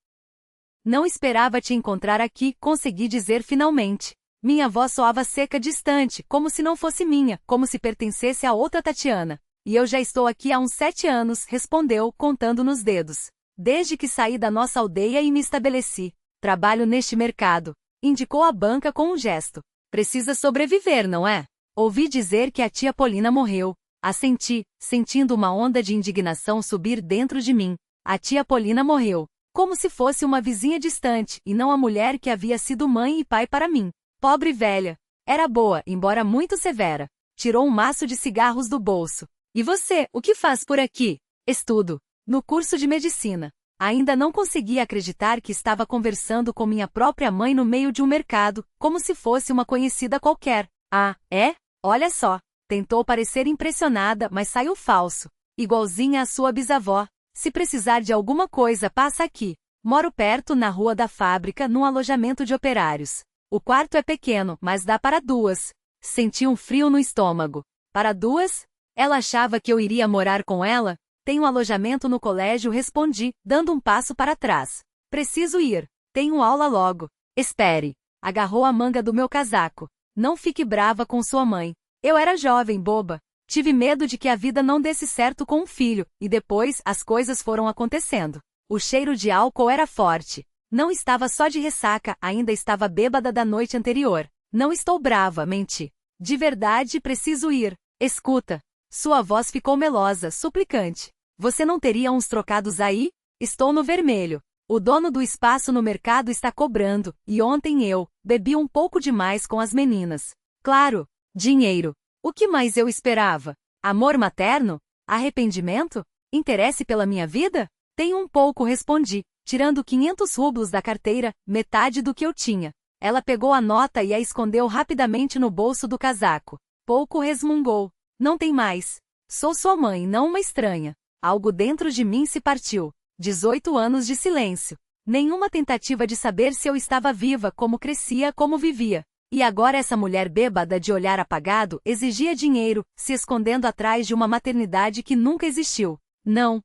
Não esperava te encontrar aqui, consegui dizer finalmente. Minha voz soava seca distante, como se não fosse minha, como se pertencesse a outra Tatiana. E eu já estou aqui há uns 7 anos, respondeu, contando nos dedos. Desde que saí da nossa aldeia e me estabeleci. Trabalho neste mercado. Indicou a banca com um gesto. Precisa sobreviver, não é? Ouvi dizer que a tia Polina morreu. Assenti, sentindo uma onda de indignação subir dentro de mim. A tia Polina morreu. Como se fosse uma vizinha distante, e não a mulher que havia sido mãe e pai para mim. Pobre velha. Era boa, embora muito severa. Tirou um maço de cigarros do bolso. E você, o que faz por aqui? Estudo. No curso de medicina. Ainda não conseguia acreditar que estava conversando com minha própria mãe no meio de um mercado, como se fosse uma conhecida qualquer. Ah, é? Olha só. Tentou parecer impressionada, mas saiu falso. Igualzinha à sua bisavó. Se precisar de alguma coisa, passa aqui. Moro perto, na rua da fábrica, num alojamento de operários. O quarto é pequeno, mas dá para 2. Senti um frio no estômago. Para 2? Ela achava que eu iria morar com ela? Tenho alojamento no colégio, respondi, dando um passo para trás. Preciso ir. Tenho aula logo. Espere. Agarrou a manga do meu casaco. Não fique brava com sua mãe. Eu era jovem, boba. Tive medo de que a vida não desse certo com um filho, e depois as coisas foram acontecendo. O cheiro de álcool era forte. Não estava só de ressaca, ainda estava bêbada da noite anterior. Não estou brava, menti. De verdade, preciso ir. Escuta. Sua voz ficou melosa, suplicante. Você não teria uns trocados aí? Estou no vermelho. O dono do espaço no mercado está cobrando, e ontem eu bebi um pouco demais com as meninas. Claro. Dinheiro. O que mais eu esperava? Amor materno? Arrependimento? Interesse pela minha vida? Tenho um pouco, respondi, tirando 500 rublos da carteira, metade do que eu tinha. Ela pegou a nota e a escondeu rapidamente no bolso do casaco. Pouco resmungou. Não tem mais. Sou sua mãe, não uma estranha. Algo dentro de mim se partiu. 18 anos de silêncio. Nenhuma tentativa de saber se eu estava viva, como crescia, como vivia. E agora essa mulher bêbada de olhar apagado exigia dinheiro, se escondendo atrás de uma maternidade que nunca existiu. Não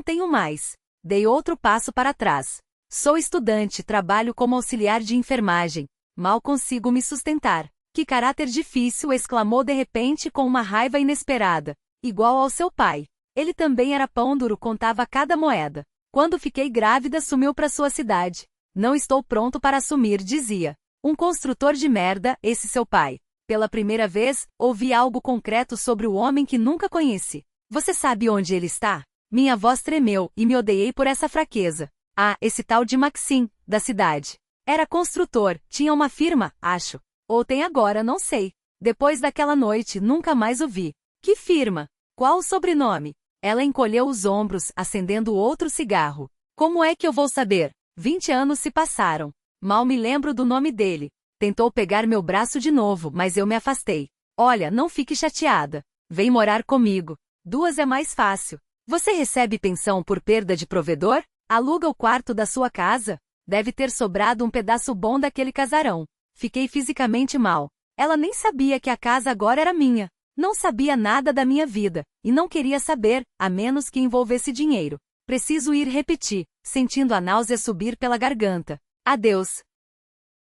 tenho mais. Dei outro passo para trás. Sou estudante, trabalho como auxiliar de enfermagem. Mal consigo me sustentar. Que caráter difícil, exclamou de repente com uma raiva inesperada. Igual ao seu pai. Ele também era pão duro, contava cada moeda. Quando fiquei grávida, sumiu para sua cidade. Não estou pronto para assumir, dizia. Um construtor de merda, esse seu pai. Pela primeira vez, ouvi algo concreto sobre o homem que nunca conheci. Você sabe onde ele está? Minha voz tremeu, e me odiei por essa fraqueza. Ah, esse tal de Maxim, da cidade. Era construtor, tinha uma firma, acho. Ou tem agora, não sei. Depois daquela noite, nunca mais o vi. Que firma? Qual o sobrenome? Ela encolheu os ombros, acendendo outro cigarro. Como é que eu vou saber? 20 anos se passaram. Mal me lembro do nome dele. Tentou pegar meu braço de novo, mas eu me afastei. Olha, não fique chateada. Vem morar comigo. 2 é mais fácil. Você recebe pensão por perda de provedor? Aluga o quarto da sua casa? Deve ter sobrado um pedaço bom daquele casarão. Fiquei fisicamente mal. Ela nem sabia que a casa agora era minha. Não sabia nada da minha vida, e não queria saber, a menos que envolvesse dinheiro. Preciso ir repetir, sentindo a náusea subir pela garganta. Adeus.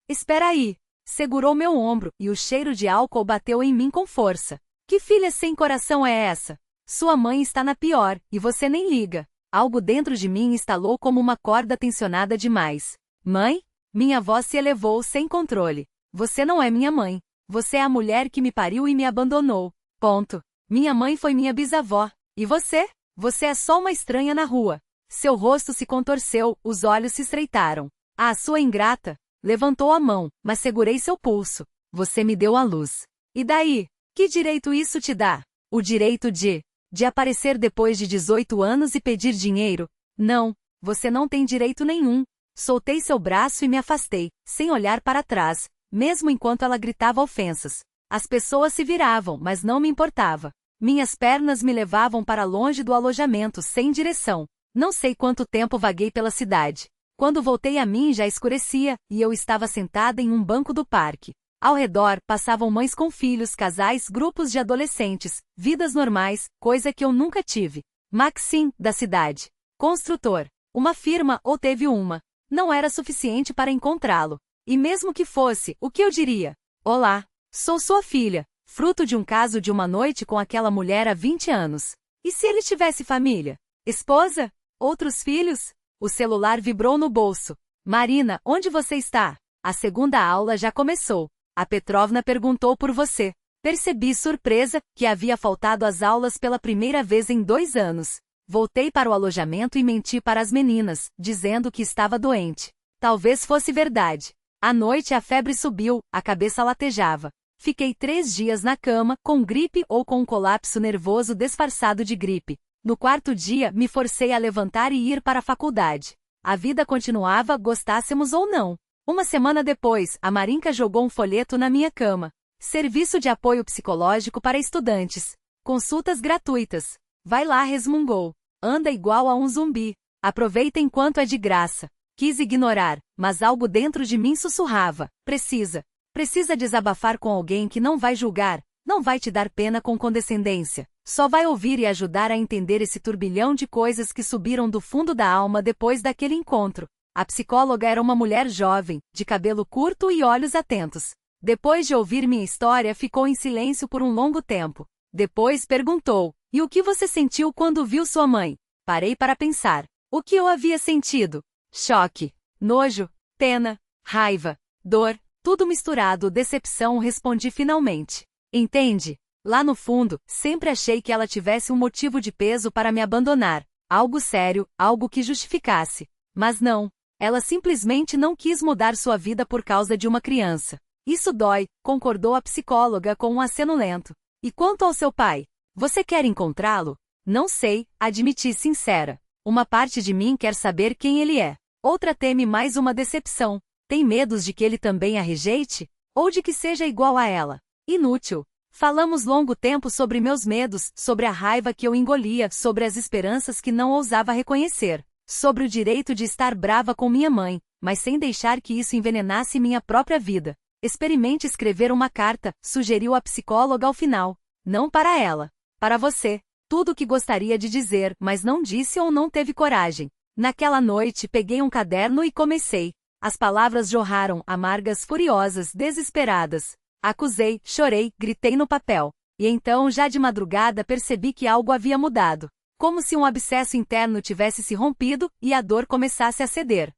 Espera aí. Segurou meu ombro, e o cheiro de álcool bateu em mim com força. Que filha sem coração é essa? Sua mãe está na pior, e você nem liga. Algo dentro de mim estalou como uma corda tensionada demais. Mãe? Minha voz se elevou sem controle. Você não é minha mãe. Você é a mulher que me pariu e me abandonou. Ponto. Minha mãe foi minha bisavó. E você? Você é só uma estranha na rua. Seu rosto se contorceu, os olhos se estreitaram. Ah, sua ingrata. Levantou a mão, mas segurei seu pulso. Você me deu a luz. E daí? Que direito isso te dá? O direito de aparecer depois de 18 anos e pedir dinheiro? Não, você não tem direito nenhum. Soltei seu braço e me afastei, sem olhar para trás, mesmo enquanto ela gritava ofensas. As pessoas se viravam, mas não me importava. Minhas pernas me levavam para longe do alojamento sem direção. Não sei quanto tempo vaguei pela cidade. Quando voltei a mim já escurecia, e eu estava sentada em um banco do parque. Ao redor, passavam mães com filhos, casais, grupos de adolescentes, vidas normais, coisa que eu nunca tive. Maxim, da cidade. Construtor. Uma firma, ou teve uma. Não era suficiente para encontrá-lo. E mesmo que fosse, o que eu diria? Olá, sou sua filha, fruto de um caso de uma noite com aquela mulher há 20 anos. E se ele tivesse família? Esposa? Outros filhos? O celular vibrou no bolso. Marina, onde você está? A segunda aula já começou. A Petrovna perguntou por você. Percebi surpresa que havia faltado às aulas pela primeira vez em 2 anos. Voltei para o alojamento e menti para as meninas, dizendo que estava doente. Talvez fosse verdade. À noite a febre subiu, a cabeça latejava. Fiquei 3 dias na cama, com gripe ou com um colapso nervoso disfarçado de gripe. No 4º dia, me forcei a levantar e ir para a faculdade. A vida continuava, gostássemos ou não. Uma semana depois, a Marinka jogou um folheto na minha cama. Serviço de apoio psicológico para estudantes. Consultas gratuitas. Vai lá, resmungou. Anda igual a um zumbi. Aproveita enquanto é de graça. Quis ignorar, mas algo dentro de mim sussurrava. Precisa desabafar com alguém que não vai julgar, não vai te dar pena com condescendência. Só vai ouvir e ajudar a entender esse turbilhão de coisas que subiram do fundo da alma depois daquele encontro. A psicóloga era uma mulher jovem, de cabelo curto e olhos atentos. Depois de ouvir minha história, ficou em silêncio por um longo tempo. Depois perguntou: e o que você sentiu quando viu sua mãe? Parei para pensar. O que eu havia sentido? Choque, nojo, pena, raiva, dor, tudo misturado, decepção, respondi finalmente. Entende? Lá no fundo, sempre achei que ela tivesse um motivo de peso para me abandonar. Algo sério, algo que justificasse. Mas não. Ela simplesmente não quis mudar sua vida por causa de uma criança. Isso dói, concordou a psicóloga com um aceno lento. E quanto ao seu pai? Você quer encontrá-lo? Não sei, admiti sincera. Uma parte de mim quer saber quem ele é. Outra teme mais uma decepção. Tem medos de que ele também a rejeite? Ou de que seja igual a ela? Inútil. Falamos longo tempo sobre meus medos, sobre a raiva que eu engolia, sobre as esperanças que não ousava reconhecer, sobre o direito de estar brava com minha mãe, mas sem deixar que isso envenenasse minha própria vida. Experimente escrever uma carta, sugeriu a psicóloga ao final. Não para ela. Para você. Tudo o que gostaria de dizer, mas não disse ou não teve coragem. Naquela noite peguei um caderno e comecei. As palavras jorraram, amargas, furiosas, desesperadas. Acusei, chorei, gritei no papel. E então, já de madrugada, percebi que algo havia mudado. Como se um abscesso interno tivesse se rompido, e a dor começasse a ceder.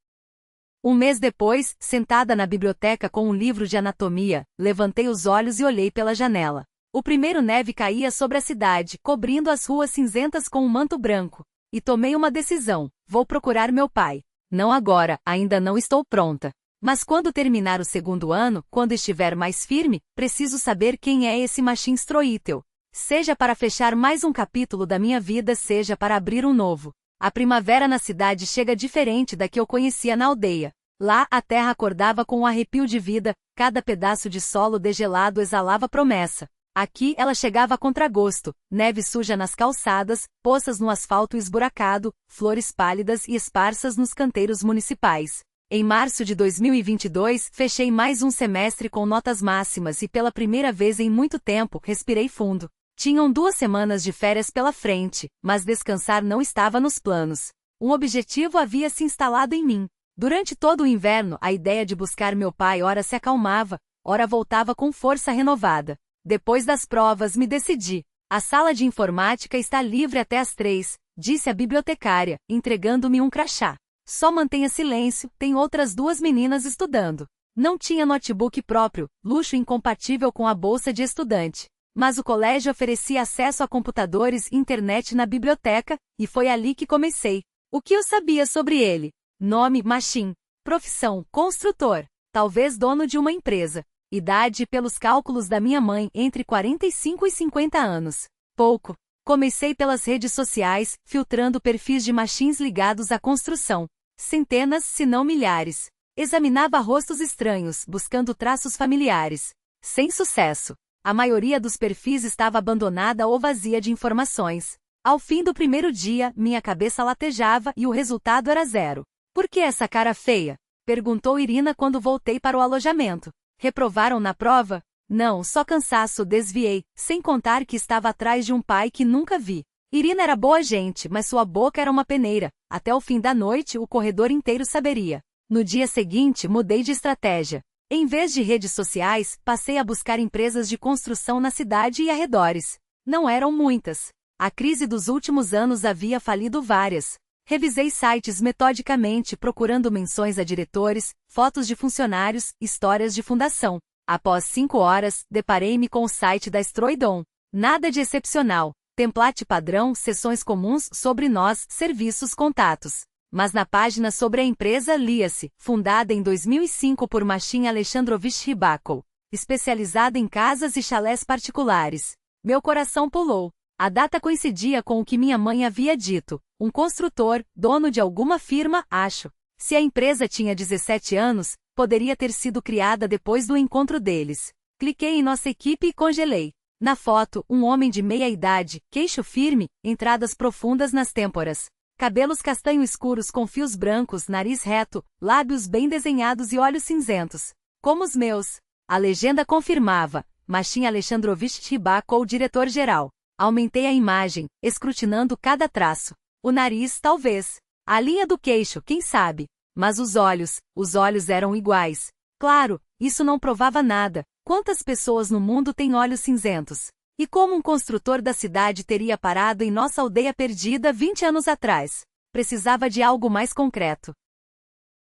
Um mês depois, sentada na biblioteca com um livro de anatomia, levantei os olhos e olhei pela janela. O primeiro neve caía sobre a cidade, cobrindo as ruas cinzentas com um manto branco. E tomei uma decisão. Vou procurar meu pai. Não agora, ainda não estou pronta. Mas quando terminar o segundo ano, quando estiver mais firme, preciso saber quem é esse Machin Stroitel. Seja para fechar mais um capítulo da minha vida, seja para abrir um novo. A primavera na cidade chega diferente da que eu conhecia na aldeia. Lá, a terra acordava com um arrepio de vida, cada pedaço de solo degelado exalava promessa. Aqui, ela chegava a contragosto, neve suja nas calçadas, poças no asfalto esburacado, flores pálidas e esparsas nos canteiros municipais. Em março de 2022, fechei mais um semestre com notas máximas e pela primeira vez em muito tempo, respirei fundo. Tinham 2 semanas de férias pela frente, mas descansar não estava nos planos. Um objetivo havia se instalado em mim. Durante todo o inverno, a ideia de buscar meu pai ora se acalmava, ora voltava com força renovada. Depois das provas, me decidi. A sala de informática está livre até às 3, disse a bibliotecária, entregando-me um crachá. Só mantenha silêncio, tem outras 2 meninas estudando. Não tinha notebook próprio, luxo incompatível com a bolsa de estudante. Mas o colégio oferecia acesso a computadores e internet na biblioteca, e foi ali que comecei. O que eu sabia sobre ele? Nome, Machin. Profissão, construtor. Talvez dono de uma empresa. Idade, pelos cálculos da minha mãe, entre 45 e 50 anos. Pouco. Comecei pelas redes sociais, filtrando perfis de machins ligados à construção. Centenas, se não milhares. Examinava rostos estranhos, buscando traços familiares. Sem sucesso. A maioria dos perfis estava abandonada ou vazia de informações. Ao fim do primeiro dia, minha cabeça latejava e o resultado era 0. Por que essa cara feia? Perguntou Irina quando voltei para o alojamento. Reprovaram na prova? Não, só cansaço, desviei, sem contar que estava atrás de um pai que nunca vi. Irina era boa gente, mas sua boca era uma peneira. Até o fim da noite, o corredor inteiro saberia. No dia seguinte, mudei de estratégia. Em vez de redes sociais, passei a buscar empresas de construção na cidade e arredores. Não eram muitas. A crise dos últimos anos havia falido várias. Revisei sites metodicamente procurando menções a diretores, fotos de funcionários, histórias de fundação. Após 5 horas, deparei-me com o site da Stroidon. Nada de excepcional. Template padrão, seções comuns, sobre nós, serviços, contatos. Mas na página sobre a empresa lia-se, fundada em 2005 por Machin Alexandrovich Rybakov, especializada em casas e chalés particulares. Meu coração pulou. A data coincidia com o que minha mãe havia dito. Um construtor, dono de alguma firma, acho. Se a empresa tinha 17 anos, poderia ter sido criada depois do encontro deles. Cliquei em nossa equipe e congelei. Na foto, um homem de meia idade, queixo firme, entradas profundas nas têmporas. Cabelos castanho escuros com fios brancos, nariz reto, lábios bem desenhados e olhos cinzentos. Como os meus. A legenda confirmava. Machin Alexandrovich Rybakov, diretor-geral. Aumentei a imagem, escrutinando cada traço. O nariz, talvez. A linha do queixo, quem sabe. Mas os olhos eram iguais. Claro, isso não provava nada. Quantas pessoas no mundo têm olhos cinzentos? E como um construtor da cidade teria parado em nossa aldeia perdida 20 anos atrás? Precisava de algo mais concreto.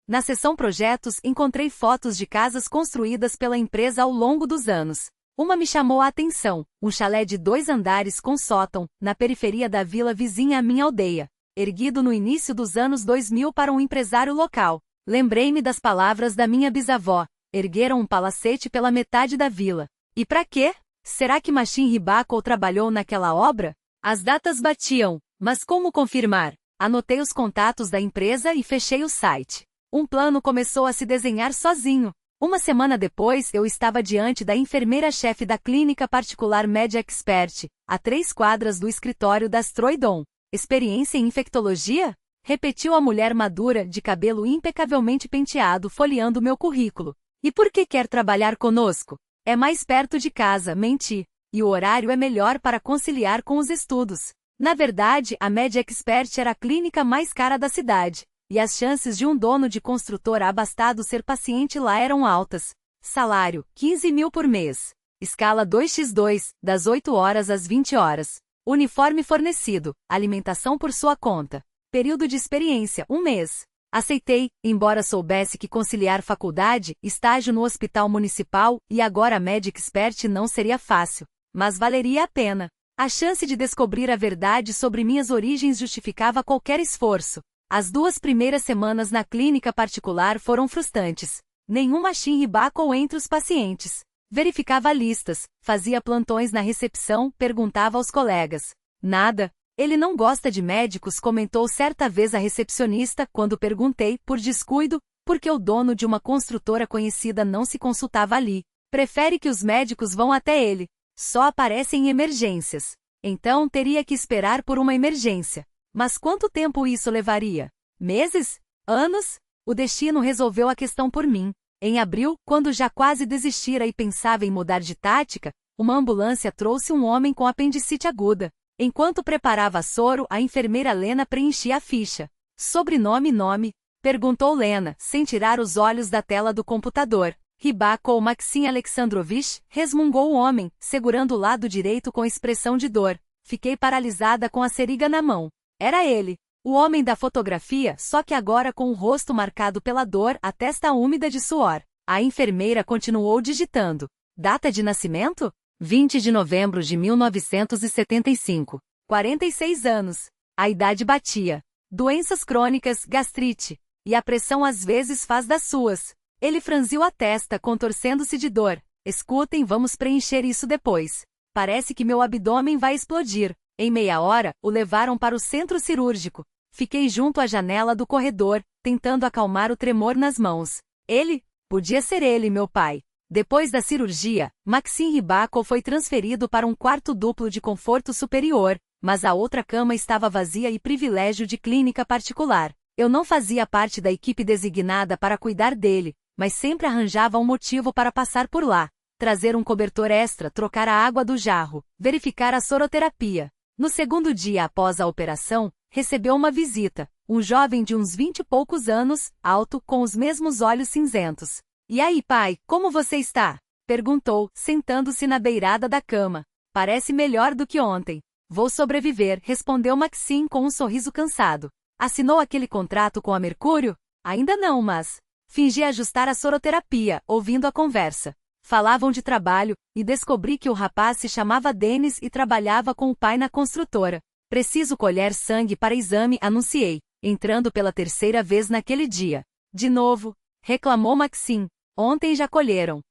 Na seção Projetos, encontrei fotos de casas construídas pela empresa ao longo dos anos. Uma me chamou a atenção, um chalé de 2 andares com sótão, na periferia da vila vizinha à minha aldeia, erguido no início dos anos 2000 para um empresário local. Lembrei-me das palavras da minha bisavó, ergueram um palacete pela metade da vila. E para quê? Será que Machin Rybakov trabalhou naquela obra? As datas batiam, mas como confirmar? Anotei os contatos da empresa e fechei o site. Um plano começou a se desenhar sozinho. Uma semana depois, eu estava diante da enfermeira-chefe da clínica particular Med Expert, a 3 quadras do escritório da Stroidon. Experiência em infectologia? Repetiu a mulher madura, de cabelo impecavelmente penteado, folheando meu currículo. E por que quer trabalhar conosco? É mais perto de casa, menti. E o horário é melhor para conciliar com os estudos. Na verdade, a Med Expert era a clínica mais cara da cidade. E as chances de um dono de construtora abastado ser paciente lá eram altas. Salário, 15 mil por mês. Escala 2x2, das 8 horas às 20 horas. Uniforme fornecido, alimentação por sua conta. Período de experiência, 1 mês. Aceitei, embora soubesse que conciliar faculdade, estágio no hospital municipal e agora Med Expert não seria fácil. Mas valeria a pena. A chance de descobrir a verdade sobre minhas origens justificava qualquer esforço. As 2 primeiras semanas na clínica particular foram frustrantes. Nenhum machine ribaco entre os pacientes. Verificava listas, fazia plantões na recepção, perguntava aos colegas. Nada. Ele não gosta de médicos, comentou certa vez a recepcionista quando perguntei, por descuido, porque o dono de uma construtora conhecida não se consultava ali. Prefere que os médicos vão até ele. Só aparece em emergências. Então teria que esperar por uma emergência. Mas quanto tempo isso levaria? Meses? Anos? O destino resolveu a questão por mim. Em abril, quando já quase desistira e pensava em mudar de tática, uma ambulância trouxe um homem com apendicite aguda. Enquanto preparava soro, a enfermeira Lena preenchia a ficha. Sobrenome e nome? Perguntou Lena, sem tirar os olhos da tela do computador. Rybakov Maxim Alexandrovich, resmungou o homem, segurando o lado direito com expressão de dor. Fiquei paralisada com a seringa na mão. Era ele. O homem da fotografia, só que agora com o rosto marcado pela dor, a testa úmida de suor. A enfermeira continuou digitando. Data de nascimento? 20 de novembro de 1975. 46 anos. A idade batia. Doenças crônicas, gastrite. E a pressão às vezes faz das suas. Ele franziu a testa, contorcendo-se de dor. Escutem, vamos preencher isso depois. Parece que meu abdômen vai explodir. Em meia hora, o levaram para o centro cirúrgico. Fiquei junto à janela do corredor, tentando acalmar o tremor nas mãos. Ele? Podia ser ele, meu pai. Depois da cirurgia, Maxim Rybakov foi transferido para um quarto duplo de conforto superior, mas a outra cama estava vazia e privilégio de clínica particular. Eu não fazia parte da equipe designada para cuidar dele, mas sempre arranjava um motivo para passar por lá. Trazer um cobertor extra, trocar a água do jarro, verificar a soroterapia. No segundo dia após a operação, recebeu uma visita, um jovem de uns 20 e poucos anos, alto, com os mesmos olhos cinzentos. E aí, pai, como você está? Perguntou, sentando-se na beirada da cama. Parece melhor do que ontem. Vou sobreviver, respondeu Maxim com um sorriso cansado. Assinou aquele contrato com a Mercúrio? Ainda não, mas... Fingi ajustar a soroterapia, ouvindo a conversa. Falavam de trabalho, e descobri que o rapaz se chamava Denis e trabalhava com o pai na construtora. Preciso colher sangue para exame, anunciei, entrando pela terceira vez naquele dia. De novo, reclamou Maxim. Ontem já colheram.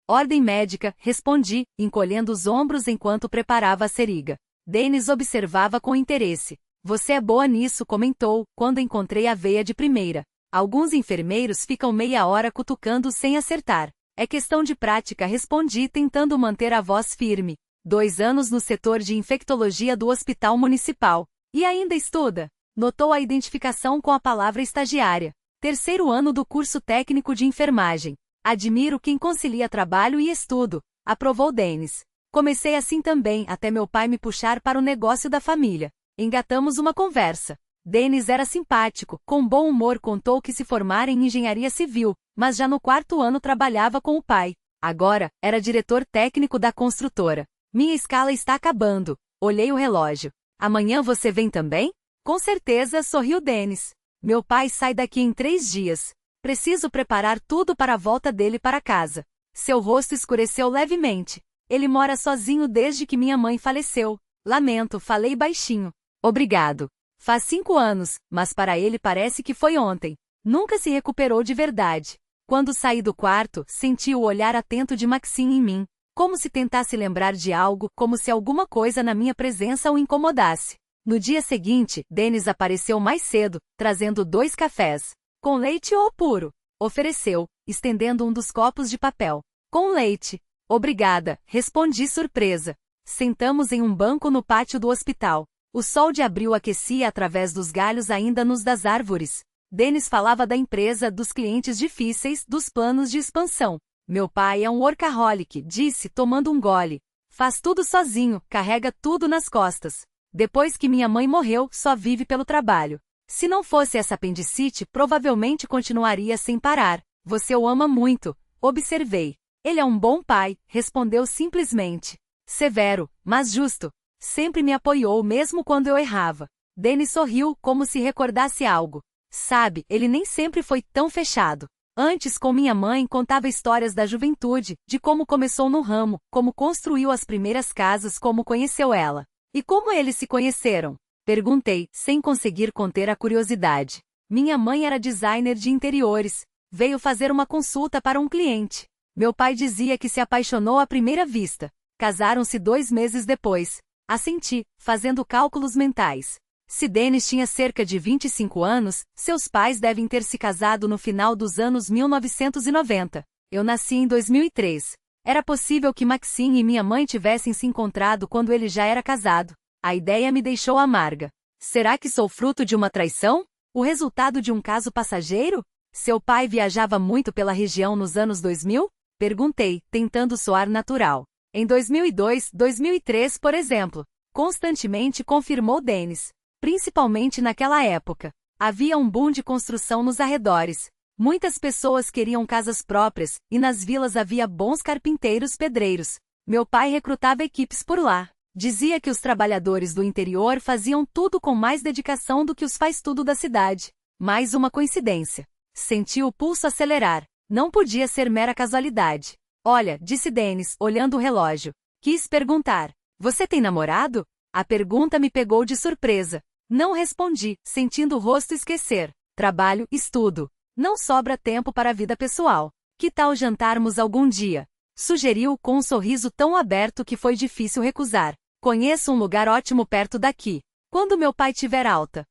Ordem médica, respondi, encolhendo os ombros enquanto preparava a seringa. Denis observava com interesse. Você é boa nisso, comentou, quando encontrei a veia de primeira. Alguns enfermeiros ficam meia hora cutucando sem acertar. É questão de prática, respondi, tentando manter a voz firme. 2 anos no setor de infectologia do Hospital Municipal. E ainda estuda? Notou a identificação com a palavra estagiária. 3º ano do curso técnico de enfermagem. Admiro quem concilia trabalho e estudo, aprovou Denis. Comecei assim também, até meu pai me puxar para o negócio da família. Engatamos uma conversa. Denis era simpático, com bom humor, contou que se formara em engenharia civil, mas já no 4º ano trabalhava com o pai. Agora, era diretor técnico da construtora. Minha escala está acabando. Olhei o relógio. Amanhã você vem também? Com certeza, sorriu Denis. Meu pai sai daqui em 3 dias. Preciso preparar tudo para a volta dele para casa. Seu rosto escureceu levemente. Ele mora sozinho desde que minha mãe faleceu. Lamento, falei baixinho. Obrigado. Faz 5 anos, mas para ele parece que foi ontem. Nunca se recuperou de verdade. Quando saí do quarto, senti o olhar atento de Maxim em mim, como se tentasse lembrar de algo, como se alguma coisa na minha presença o incomodasse. No dia seguinte, Denis apareceu mais cedo, trazendo 2 cafés. Com leite ou puro? Ofereceu, estendendo um dos copos de papel. Com leite. Obrigada, respondi surpresa. Sentamos em um banco no pátio do hospital. O sol de abril aquecia através dos galhos ainda nos das árvores. Denis falava da empresa, dos clientes difíceis, dos planos de expansão. Meu pai é um workaholic, disse, tomando um gole. Faz tudo sozinho, carrega tudo nas costas. Depois que minha mãe morreu, só vive pelo trabalho. Se não fosse essa apendicite, provavelmente continuaria sem parar. Você o ama muito, observei. Ele é um bom pai, respondeu simplesmente. Severo, mas justo. Sempre me apoiou mesmo quando eu errava. Denis sorriu, como se recordasse algo. Sabe, ele nem sempre foi tão fechado. Antes, com minha mãe, contava histórias da juventude, de como começou no ramo, como construiu as primeiras casas, como conheceu ela. E como eles se conheceram? Perguntei, sem conseguir conter a curiosidade. Minha mãe era designer de interiores. Veio fazer uma consulta para um cliente. Meu pai dizia que se apaixonou à primeira vista. Casaram-se 2 meses depois. Assenti, fazendo cálculos mentais. Se Denis tinha cerca de 25 anos, seus pais devem ter se casado no final dos anos 1990. Eu nasci em 2003. Era possível que Maxine e minha mãe tivessem se encontrado quando ele já era casado. A ideia me deixou amarga. Será que sou fruto de uma traição? O resultado de um caso passageiro? Seu pai viajava muito pela região nos anos 2000? Perguntei, tentando soar natural. Em 2002, 2003, por exemplo. Constantemente confirmou Denis. Principalmente naquela época. Havia um boom de construção nos arredores. Muitas pessoas queriam casas próprias, e nas vilas havia bons carpinteiros pedreiros. Meu pai recrutava equipes por lá. Dizia que os trabalhadores do interior faziam tudo com mais dedicação do que os faz-tudo da cidade. Mais uma coincidência. Senti o pulso acelerar. Não podia ser mera casualidade. Olha, disse Denis, olhando o relógio. Quis perguntar. Você tem namorado? A pergunta me pegou de surpresa. Não respondi, sentindo o rosto esquecer. Trabalho, estudo. Não sobra tempo para a vida pessoal. Que tal jantarmos algum dia? Sugeriu com um sorriso tão aberto que foi difícil recusar. Conheço um lugar ótimo perto daqui. Quando meu pai tiver alta.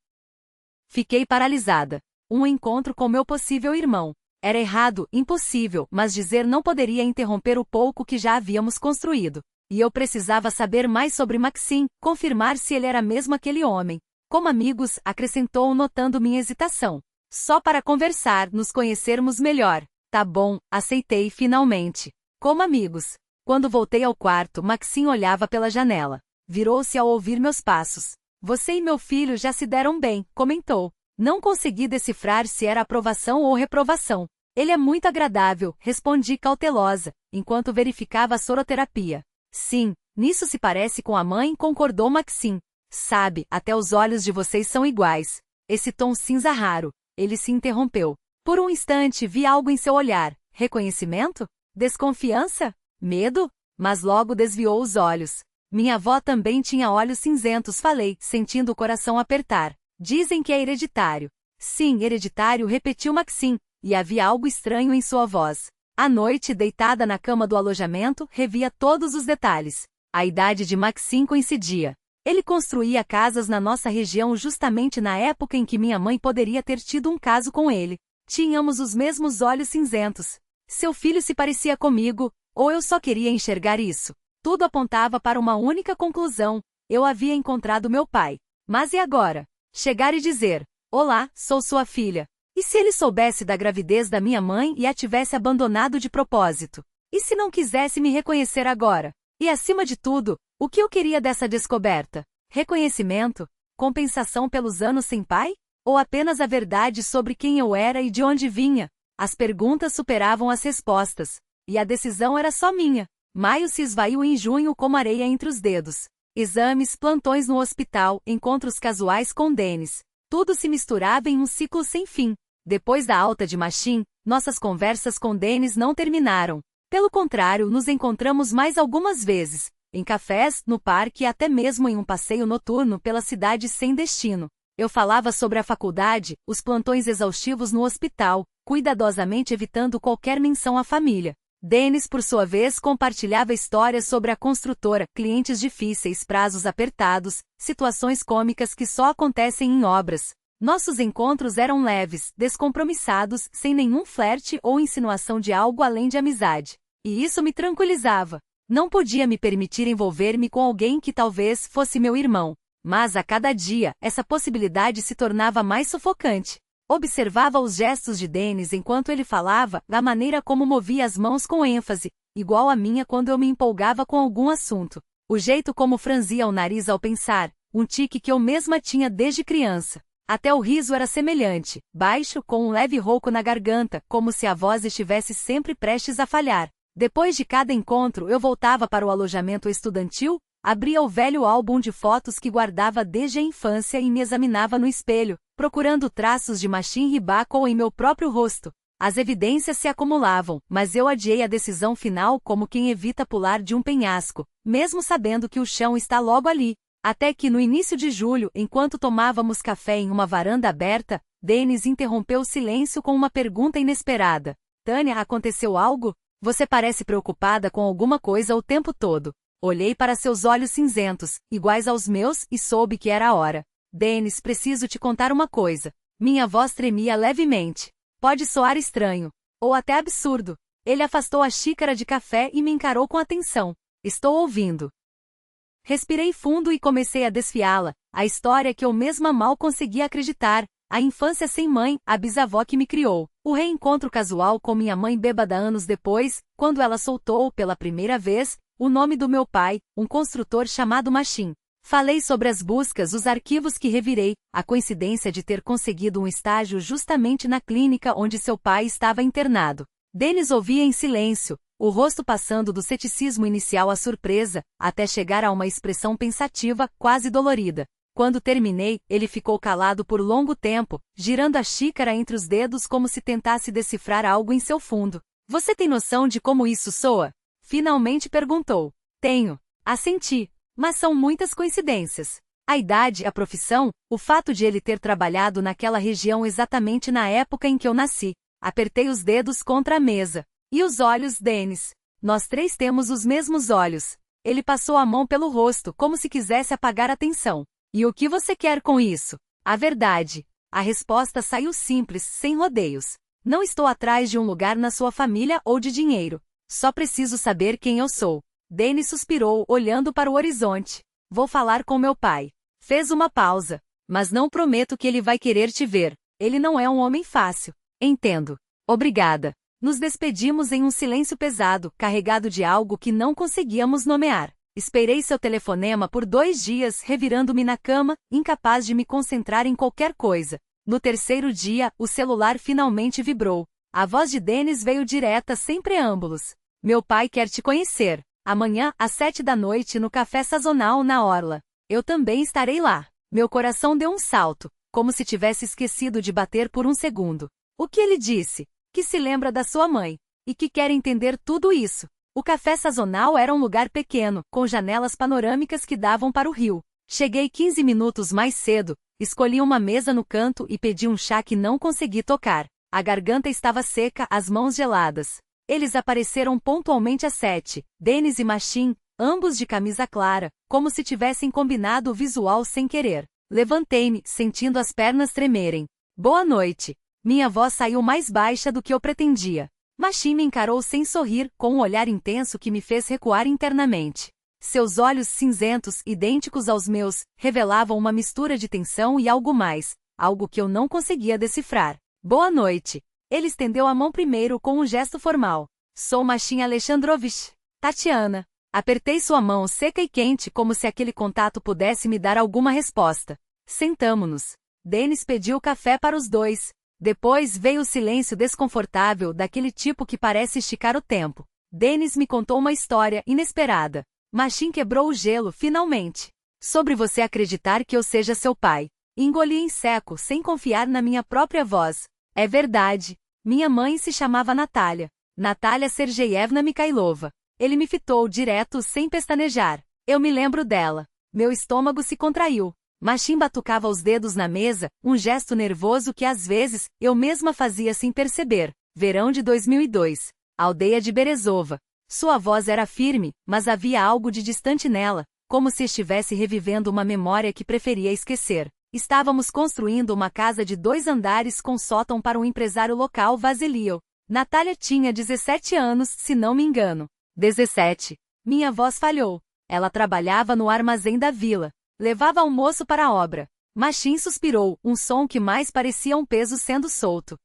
Fiquei paralisada. Um encontro com meu possível irmão. Era errado, impossível, mas dizer não poderia interromper o pouco que já havíamos construído. E eu precisava saber mais sobre Maxine, confirmar se ele era mesmo aquele homem. Como amigos, acrescentou notando minha hesitação. Só para conversar, nos conhecermos melhor. Tá bom, aceitei finalmente. Como amigos. Quando voltei ao quarto, Maxine olhava pela janela. Virou-se ao ouvir meus passos. Você e meu filho já se deram bem, comentou. Não consegui decifrar se era aprovação ou reprovação. Ele é muito agradável, respondi cautelosa, enquanto verificava a soroterapia. Sim, nisso se parece com a mãe, concordou Maxine. Sabe, até os olhos de vocês são iguais. Esse tom cinza raro. Ele se interrompeu. Por um instante vi algo em seu olhar. Reconhecimento? Desconfiança? Medo? Mas logo desviou os olhos. Minha avó também tinha olhos cinzentos, falei, sentindo o coração apertar. Dizem que é hereditário. Sim, hereditário, repetiu Maxine, e havia algo estranho em sua voz. À noite, deitada na cama do alojamento, revia todos os detalhes. A idade de Maxine coincidia. Ele construía casas na nossa região justamente na época em que minha mãe poderia ter tido um caso com ele. Tínhamos os mesmos olhos cinzentos. Seu filho se parecia comigo, ou eu só queria enxergar isso. Tudo apontava para uma única conclusão. Eu havia encontrado meu pai. Mas e agora? Chegar e dizer, olá, sou sua filha. E se ele soubesse da gravidez da minha mãe e a tivesse abandonado de propósito? E se não quisesse me reconhecer agora? E acima de tudo, o que eu queria dessa descoberta? Reconhecimento? Compensação pelos anos sem pai? Ou apenas a verdade sobre quem eu era e de onde vinha? As perguntas superavam as respostas. E a decisão era só minha. Maio se esvaiu em junho como areia entre os dedos. Exames, plantões no hospital, encontros casuais com Denis. Tudo se misturava em um ciclo sem fim. Depois da alta de Maxine, nossas conversas com Denis não terminaram. Pelo contrário, nos encontramos mais algumas vezes. Em cafés, no parque e até mesmo em um passeio noturno pela cidade sem destino. Eu falava sobre a faculdade, os plantões exaustivos no hospital, cuidadosamente evitando qualquer menção à família. Denis, por sua vez, compartilhava histórias sobre a construtora, clientes difíceis, prazos apertados, situações cômicas que só acontecem em obras. Nossos encontros eram leves, descompromissados, sem nenhum flerte ou insinuação de algo além de amizade. E isso me tranquilizava. Não podia me permitir envolver-me com alguém que talvez fosse meu irmão. Mas a cada dia, essa possibilidade se tornava mais sufocante. Observava os gestos de Denis enquanto ele falava, da maneira como movia as mãos com ênfase, igual a minha quando eu me empolgava com algum assunto. O jeito como franzia o nariz ao pensar, um tique que eu mesma tinha desde criança. Até o riso era semelhante, baixo, com um leve rouco na garganta, como se a voz estivesse sempre prestes a falhar. Depois de cada encontro eu voltava para o alojamento estudantil, abria o velho álbum de fotos que guardava desde a infância e me examinava no espelho, procurando traços de Maxine Ribaco em meu próprio rosto. As evidências se acumulavam, mas eu adiei a decisão final como quem evita pular de um penhasco, mesmo sabendo que o chão está logo ali. Até que no início de julho, enquanto tomávamos café em uma varanda aberta, Denis interrompeu o silêncio com uma pergunta inesperada. Tânia, aconteceu algo? Você parece preocupada com alguma coisa o tempo todo. Olhei para seus olhos cinzentos, iguais aos meus, e soube que era a hora. Denis, preciso te contar uma coisa. Minha voz tremia levemente. Pode soar estranho. Ou até absurdo. Ele afastou a xícara de café e me encarou com atenção. Estou ouvindo. Respirei fundo e comecei a desfiá-la. A história que eu mesma mal conseguia acreditar. A infância sem mãe, a bisavó que me criou. O reencontro casual com minha mãe bêbada anos depois, quando ela soltou, pela primeira vez, o nome do meu pai, um construtor chamado Machim. Falei sobre as buscas, os arquivos que revirei, a coincidência de ter conseguido um estágio justamente na clínica onde seu pai estava internado. Denis ouvia em silêncio, o rosto passando do ceticismo inicial à surpresa, até chegar a uma expressão pensativa, quase dolorida. Quando terminei, ele ficou calado por longo tempo, girando a xícara entre os dedos como se tentasse decifrar algo em seu fundo. Você tem noção de como isso soa? Finalmente perguntou. Tenho. Assenti. Mas são muitas coincidências. A idade, a profissão, o fato de ele ter trabalhado naquela região exatamente na época em que eu nasci. Apertei os dedos contra a mesa. E os olhos, Denis? Nós três temos os mesmos olhos. Ele passou a mão pelo rosto, como se quisesse apagar a tensão. E o que você quer com isso? A verdade. A resposta saiu simples, sem rodeios. Não estou atrás de um lugar na sua família ou de dinheiro. Só preciso saber quem eu sou. Denis suspirou, olhando para o horizonte. Vou falar com meu pai. Fez uma pausa. Mas não prometo que ele vai querer te ver. Ele não é um homem fácil. Entendo. Obrigada. Nos despedimos em um silêncio pesado, carregado de algo que não conseguíamos nomear. Esperei seu telefonema por 2 dias, revirando-me na cama, incapaz de me concentrar em qualquer coisa. No terceiro dia, o celular finalmente vibrou. A voz de Denis veio direta, sem preâmbulos. Meu pai quer te conhecer. Amanhã, às 7 da noite, no café sazonal na Orla. Eu também estarei lá. Meu coração deu um salto, como se tivesse esquecido de bater por um segundo. O que ele disse? Que se lembra da sua mãe. E que quer entender tudo isso. O café sazonal era um lugar pequeno, com janelas panorâmicas que davam para o rio. Cheguei 15 minutos mais cedo, escolhi uma mesa no canto e pedi um chá que não consegui tocar. A garganta estava seca, as mãos geladas. Eles apareceram pontualmente às 7, Denis e Machim, ambos de camisa clara, como se tivessem combinado o visual sem querer. Levantei-me, sentindo as pernas tremerem. Boa noite. Minha voz saiu mais baixa do que eu pretendia. Machim me encarou sem sorrir, com um olhar intenso que me fez recuar internamente. Seus olhos cinzentos, idênticos aos meus, revelavam uma mistura de tensão e algo mais, algo que eu não conseguia decifrar. Boa noite. Ele estendeu a mão primeiro com um gesto formal. Sou Machim Alexandrovich. Tatiana. Apertei sua mão seca e quente como se aquele contato pudesse me dar alguma resposta. Sentamo-nos. Denis pediu café para os dois. Depois veio o silêncio desconfortável daquele tipo que parece esticar o tempo. Denis me contou uma história inesperada. Machim quebrou o gelo, finalmente. Sobre você acreditar que eu seja seu pai. Engoli em seco, sem confiar na minha própria voz. É verdade. Minha mãe se chamava Natália. Natália Sergeyevna Mikhailova. Ele me fitou direto, sem pestanejar. Eu me lembro dela. Meu estômago se contraiu. Machim batucava os dedos na mesa, um gesto nervoso que às vezes, eu mesma fazia sem perceber. Verão de 2002. Aldeia de Berezova. Sua voz era firme, mas havia algo de distante nela, como se estivesse revivendo uma memória que preferia esquecer. Estávamos construindo uma casa de 2 andares com sótão para um empresário local, Vasilio. Natália tinha 17 anos, se não me engano. 17. Minha voz falhou. Ela trabalhava no armazém da vila. Levava almoço para a obra. Machim suspirou, um som que mais parecia um peso sendo solto.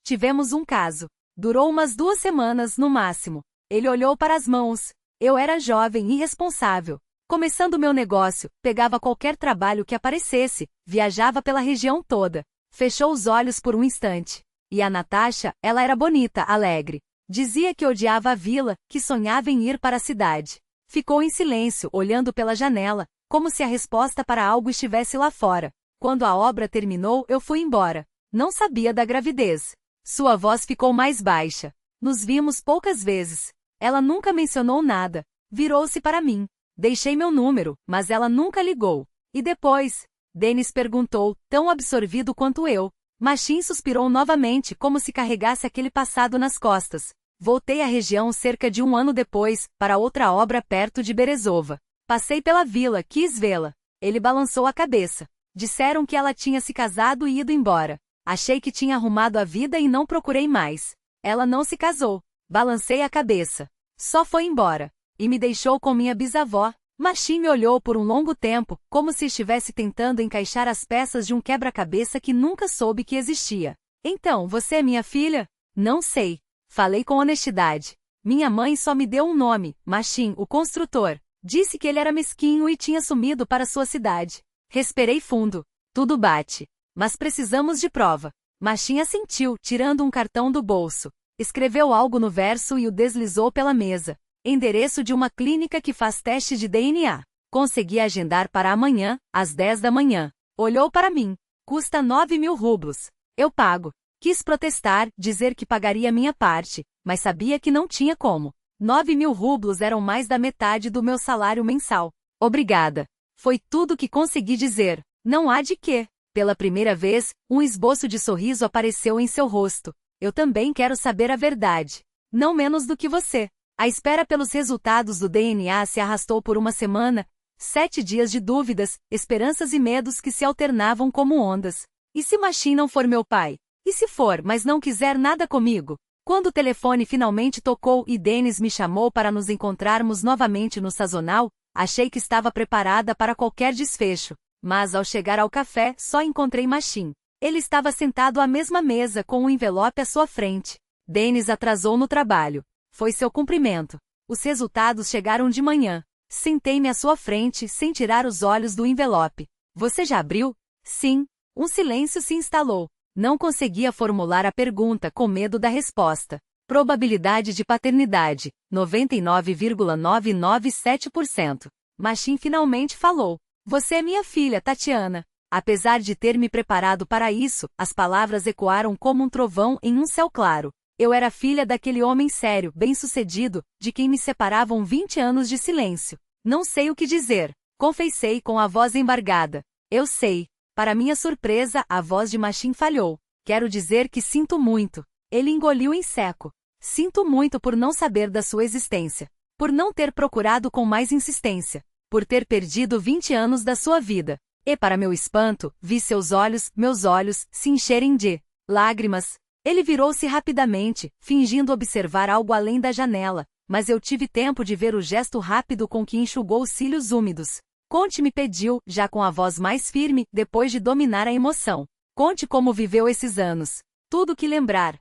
Tivemos um caso. Durou umas 2 semanas, no máximo. Ele olhou para as mãos. Eu era jovem e irresponsável. Começando meu negócio, pegava qualquer trabalho que aparecesse, viajava pela região toda. Fechou os olhos por um instante. E a Natasha, ela era bonita, alegre. Dizia que odiava a vila, que sonhava em ir para a cidade. Ficou em silêncio, olhando pela janela, como se a resposta para algo estivesse lá fora. Quando a obra terminou, eu fui embora. Não sabia da gravidez. Sua voz ficou mais baixa. Nos vimos poucas vezes. Ela nunca mencionou nada. Virou-se para mim. Deixei meu número, mas ela nunca ligou. E depois? Denis perguntou, tão absorvido quanto eu. Machim suspirou novamente como se carregasse aquele passado nas costas. Voltei à região cerca de 1 ano depois, para outra obra perto de Berezova. Passei pela vila, quis vê-la. Ele balançou a cabeça. Disseram que ela tinha se casado e ido embora. Achei que tinha arrumado a vida e não procurei mais. Ela não se casou. Balancei a cabeça. Só foi embora. E me deixou com minha bisavó. Machim me olhou por um longo tempo, como se estivesse tentando encaixar as peças de um quebra-cabeça que nunca soube que existia. Então, você é minha filha? Não sei. Falei com honestidade. Minha mãe só me deu um nome, Machim, o construtor. Disse que ele era mesquinho e tinha sumido para sua cidade. Respirei fundo. Tudo bate. Mas precisamos de prova. Machim assentiu, tirando um cartão do bolso. Escreveu algo no verso e o deslizou pela mesa. Endereço de uma clínica que faz teste de DNA. Consegui agendar para amanhã, às 10 da manhã. Olhou para mim. Custa 9.000 rublos. Eu pago. Quis protestar, dizer que pagaria minha parte, mas sabia que não tinha como. 9.000 rublos eram mais da metade do meu salário mensal. Obrigada. Foi tudo que consegui dizer. Não há de quê. Pela primeira vez, um esboço de sorriso apareceu em seu rosto. Eu também quero saber a verdade. Não menos do que você. A espera pelos resultados do DNA se arrastou por uma semana, 7 dias de dúvidas, esperanças e medos que se alternavam como ondas. E se Machim não for meu pai? E se for, mas não quiser nada comigo? Quando o telefone finalmente tocou e Denis me chamou para nos encontrarmos novamente no sazonal, achei que estava preparada para qualquer desfecho. Mas ao chegar ao café, só encontrei Machim. Ele estava sentado à mesma mesa com um envelope à sua frente. Denis atrasou no trabalho. Foi seu cumprimento. Os resultados chegaram de manhã. Sentei-me à sua frente, sem tirar os olhos do envelope. Você já abriu? Sim. Um silêncio se instalou. Não conseguia formular a pergunta com medo da resposta. Probabilidade de paternidade, 99,997%. Machim finalmente falou. Você é minha filha, Tatiana. Apesar de ter me preparado para isso, as palavras ecoaram como um trovão em um céu claro. Eu era filha daquele homem sério, bem-sucedido, de quem me separavam 20 anos de silêncio. Não sei o que dizer. Confessei com a voz embargada. Eu sei. Para minha surpresa, a voz de Machim falhou. Quero dizer que sinto muito. Ele engoliu em seco. Sinto muito por não saber da sua existência. Por não ter procurado com mais insistência. Por ter perdido 20 anos da sua vida. E para meu espanto, vi meus olhos, se encherem de lágrimas. Ele virou-se rapidamente, fingindo observar algo além da janela, mas eu tive tempo de ver o gesto rápido com que enxugou os cílios úmidos. Conte-me, pediu, já com a voz mais firme, depois de dominar a emoção. Conte como viveu esses anos. Tudo que lembrar.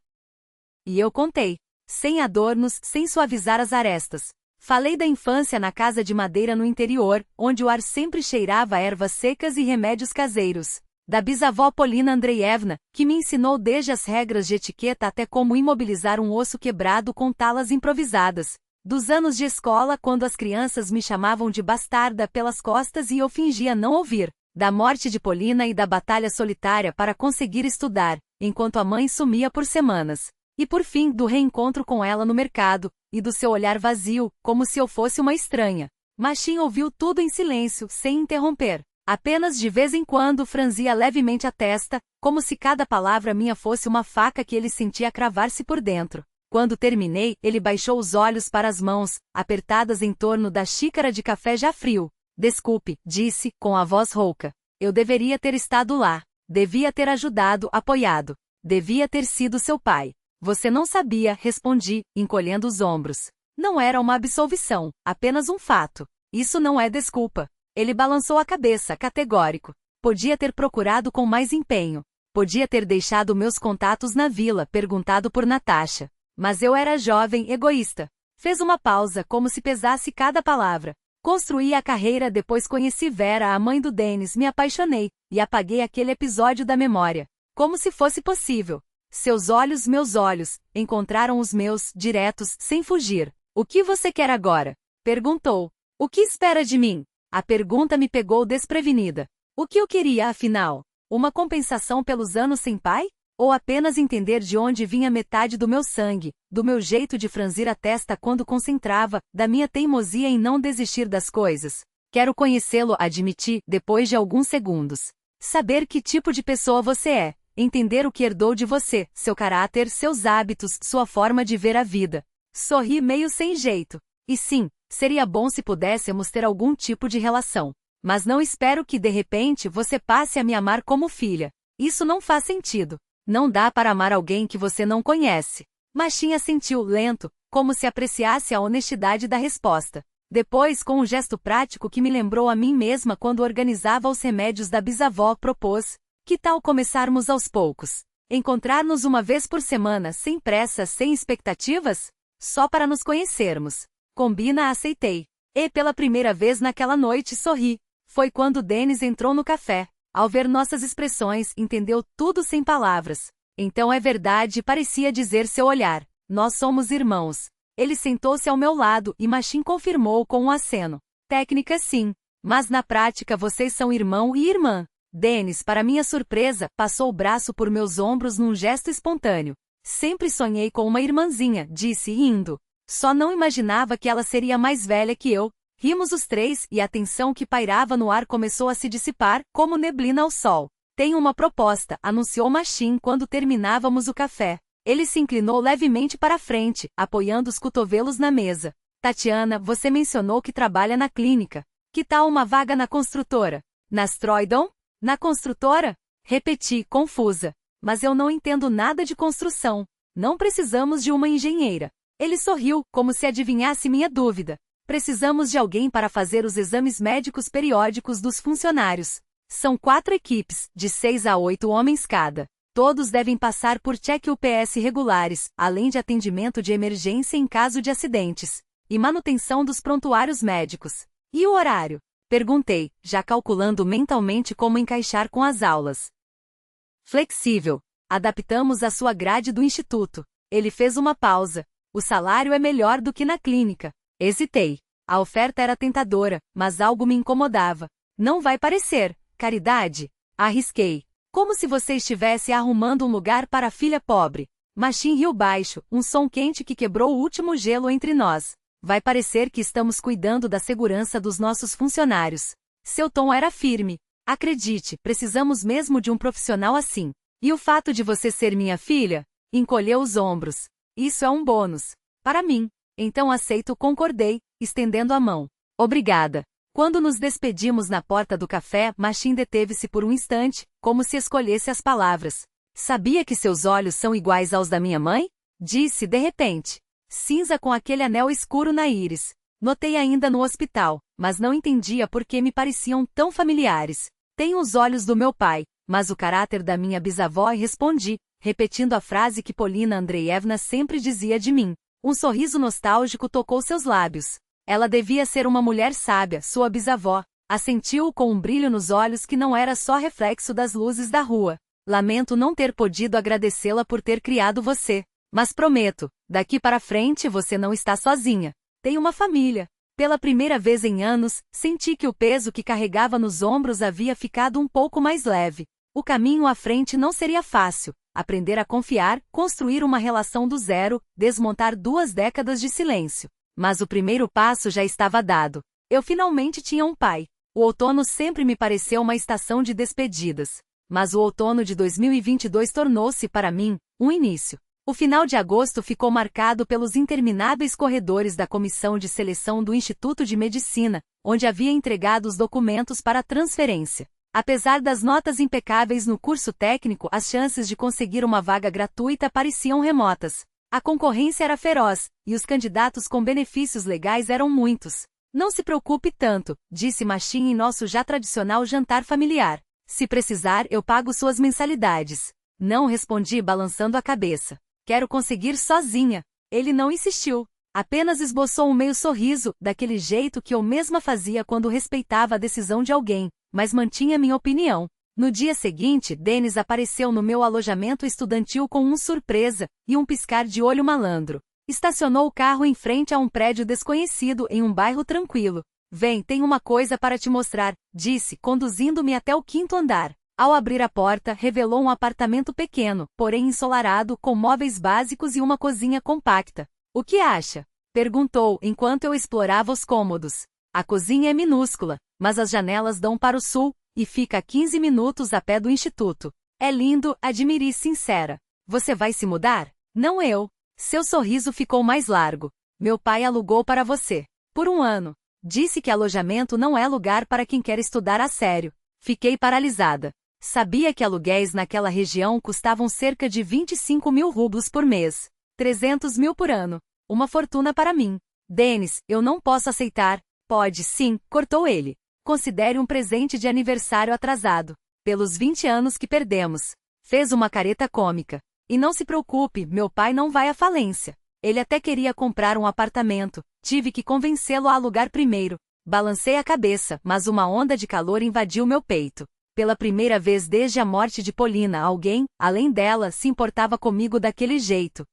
E eu contei. Sem adornos, sem suavizar as arestas. Falei da infância na casa de madeira no interior, onde o ar sempre cheirava a ervas secas e remédios caseiros. Da bisavó Polina Andreevna, que me ensinou desde as regras de etiqueta até como imobilizar um osso quebrado com talas improvisadas. Dos anos de escola, quando as crianças me chamavam de bastarda pelas costas e eu fingia não ouvir. Da morte de Polina e da batalha solitária para conseguir estudar, enquanto a mãe sumia por semanas. E por fim, do reencontro com ela no mercado, e do seu olhar vazio, como se eu fosse uma estranha. Machim ouviu tudo em silêncio, sem interromper. Apenas de vez em quando franzia levemente a testa, como se cada palavra minha fosse uma faca que ele sentia cravar-se por dentro. Quando terminei, ele baixou os olhos para as mãos, apertadas em torno da xícara de café já frio. Desculpe, disse, com a voz rouca. Eu deveria ter estado lá. Devia ter ajudado, apoiado. Devia ter sido seu pai. Você não sabia, respondi, encolhendo os ombros. Não era uma absolvição, apenas um fato. Isso não é desculpa. Ele balançou a cabeça, categórico. Podia ter procurado com mais empenho. Podia ter deixado meus contatos na vila, perguntado por Natasha. Mas eu era jovem, egoísta. Fez uma pausa, como se pesasse cada palavra. Construí a carreira, depois conheci Vera, a mãe do Denis, me apaixonei, e apaguei aquele episódio da memória. Como se fosse possível. Seus olhos, meus olhos, encontraram os meus, diretos, sem fugir. O que você quer agora? Perguntou. O que espera de mim? A pergunta me pegou desprevenida. O que eu queria, afinal? Uma compensação pelos anos sem pai? Ou apenas entender de onde vinha metade do meu sangue, do meu jeito de franzir a testa quando concentrava, da minha teimosia em não desistir das coisas? Quero conhecê-lo, admiti, depois de alguns segundos. Saber que tipo de pessoa você é, entender o que herdou de você, seu caráter, seus hábitos, sua forma de ver a vida. Sorri meio sem jeito. E sim, seria bom se pudéssemos ter algum tipo de relação. Mas não espero que de repente você passe a me amar como filha. Isso não faz sentido. Não dá para amar alguém que você não conhece. Machinha assentiu, lento, como se apreciasse a honestidade da resposta. Depois, com um gesto prático que me lembrou a mim mesma quando organizava os remédios da bisavó, propôs: que tal começarmos aos poucos? Encontrar-nos uma vez por semana, sem pressa, sem expectativas? Só para nos conhecermos. Combina, aceitei. E pela primeira vez naquela noite sorri. Foi quando Denis entrou no café. Ao ver nossas expressões, entendeu tudo sem palavras. Então é verdade, parecia dizer seu olhar. Nós somos irmãos. Ele sentou-se ao meu lado e Machin confirmou com um aceno. Técnica sim, mas na prática vocês são irmão e irmã. Denis, para minha surpresa, passou o braço por meus ombros num gesto espontâneo. Sempre sonhei com uma irmãzinha, disse indo. Só não imaginava que ela seria mais velha que eu. Rimos os três e a tensão que pairava no ar começou a se dissipar, como neblina ao sol. Tenho uma proposta, anunciou Machin quando terminávamos o café. Ele se inclinou levemente para a frente, apoiando os cotovelos na mesa. Tatiana, você mencionou que trabalha na clínica. Que tal uma vaga na construtora? Na Stroidon? Na construtora? Repeti, confusa. Mas eu não entendo nada de construção. Não precisamos de uma engenheira. Ele sorriu, como se adivinhasse minha dúvida. Precisamos de alguém para fazer os exames médicos periódicos dos funcionários. São 4 equipes, de 6 a 8 homens cada. Todos devem passar por check-UPS regulares, além de atendimento de emergência em caso de acidentes. E manutenção dos prontuários médicos. E o horário? Perguntei, já calculando mentalmente como encaixar com as aulas. Flexível. Adaptamos a sua grade do instituto. Ele fez uma pausa. O salário é melhor do que na clínica. Hesitei. A oferta era tentadora, mas algo me incomodava. Não vai parecer. Caridade? Arrisquei. Como se você estivesse arrumando um lugar para a filha pobre. Machin riu baixo, um som quente que quebrou o último gelo entre nós. Vai parecer que estamos cuidando da segurança dos nossos funcionários. Seu tom era firme. Acredite, precisamos mesmo de um profissional assim. E o fato de você ser minha filha? Encolheu os ombros. Isso é um bônus. Para mim. Então aceito, concordei, estendendo a mão. Obrigada. Quando nos despedimos na porta do café, Machin deteve-se por um instante, como se escolhesse as palavras. Sabia que seus olhos são iguais aos da minha mãe? Disse de repente. Cinza com aquele anel escuro na íris. Notei ainda no hospital, mas não entendia por que me pareciam tão familiares. Tenho os olhos do meu pai, mas o caráter da minha bisavó, e respondi, repetindo a frase que Polina Andreevna sempre dizia de mim. Um sorriso nostálgico tocou seus lábios. Ela devia ser uma mulher sábia, sua bisavó. Assentiu com um brilho nos olhos que não era só reflexo das luzes da rua. Lamento não ter podido agradecê-la por ter criado você. Mas prometo, daqui para frente você não está sozinha. Tem uma família. Pela primeira vez em anos, senti que o peso que carregava nos ombros havia ficado um pouco mais leve. O caminho à frente não seria fácil. Aprender a confiar, construir uma relação do zero, desmontar 2 décadas de silêncio. Mas o primeiro passo já estava dado. Eu finalmente tinha um pai. O outono sempre me pareceu uma estação de despedidas. Mas o outono de 2022 tornou-se, para mim, um início. O final de agosto ficou marcado pelos intermináveis corredores da comissão de seleção do Instituto de Medicina, onde havia entregado os documentos para transferência. Apesar das notas impecáveis no curso técnico, as chances de conseguir uma vaga gratuita pareciam remotas. A concorrência era feroz, e os candidatos com benefícios legais eram muitos. Não se preocupe tanto, disse Machin em nosso já tradicional jantar familiar. Se precisar, eu pago suas mensalidades. Não, respondi balançando a cabeça. Quero conseguir sozinha. Ele não insistiu. Apenas esboçou um meio sorriso, daquele jeito que eu mesma fazia quando respeitava a decisão de alguém, mas mantinha minha opinião. No dia seguinte, Denis apareceu no meu alojamento estudantil com um surpresa e um piscar de olho malandro. Estacionou o carro em frente a um prédio desconhecido em um bairro tranquilo. Vem, tenho uma coisa para te mostrar, disse, conduzindo-me até o 5º andar. Ao abrir a porta, revelou um apartamento pequeno, porém ensolarado, com móveis básicos e uma cozinha compacta. O que acha? Perguntou, enquanto eu explorava os cômodos. A cozinha é minúscula, mas as janelas dão para o sul, e fica a 15 minutos a pé do instituto. É lindo, admiri sincera. Você vai se mudar? Não eu. Seu sorriso ficou mais largo. Meu pai alugou para você. Por 1 ano. Disse que alojamento não é lugar para quem quer estudar a sério. Fiquei paralisada. Sabia que aluguéis naquela região custavam cerca de 25 mil rublos por mês. 300 mil por ano. Uma fortuna para mim. Denis, eu não posso aceitar. Pode sim, cortou ele. Considere um presente de aniversário atrasado. Pelos 20 anos que perdemos. Fez uma careta cômica. E não se preocupe, meu pai não vai à falência. Ele até queria comprar um apartamento. Tive que convencê-lo a alugar primeiro. Balancei a cabeça, mas uma onda de calor invadiu meu peito. Pela primeira vez desde a morte de Polina, alguém, além dela, se importava comigo daquele jeito.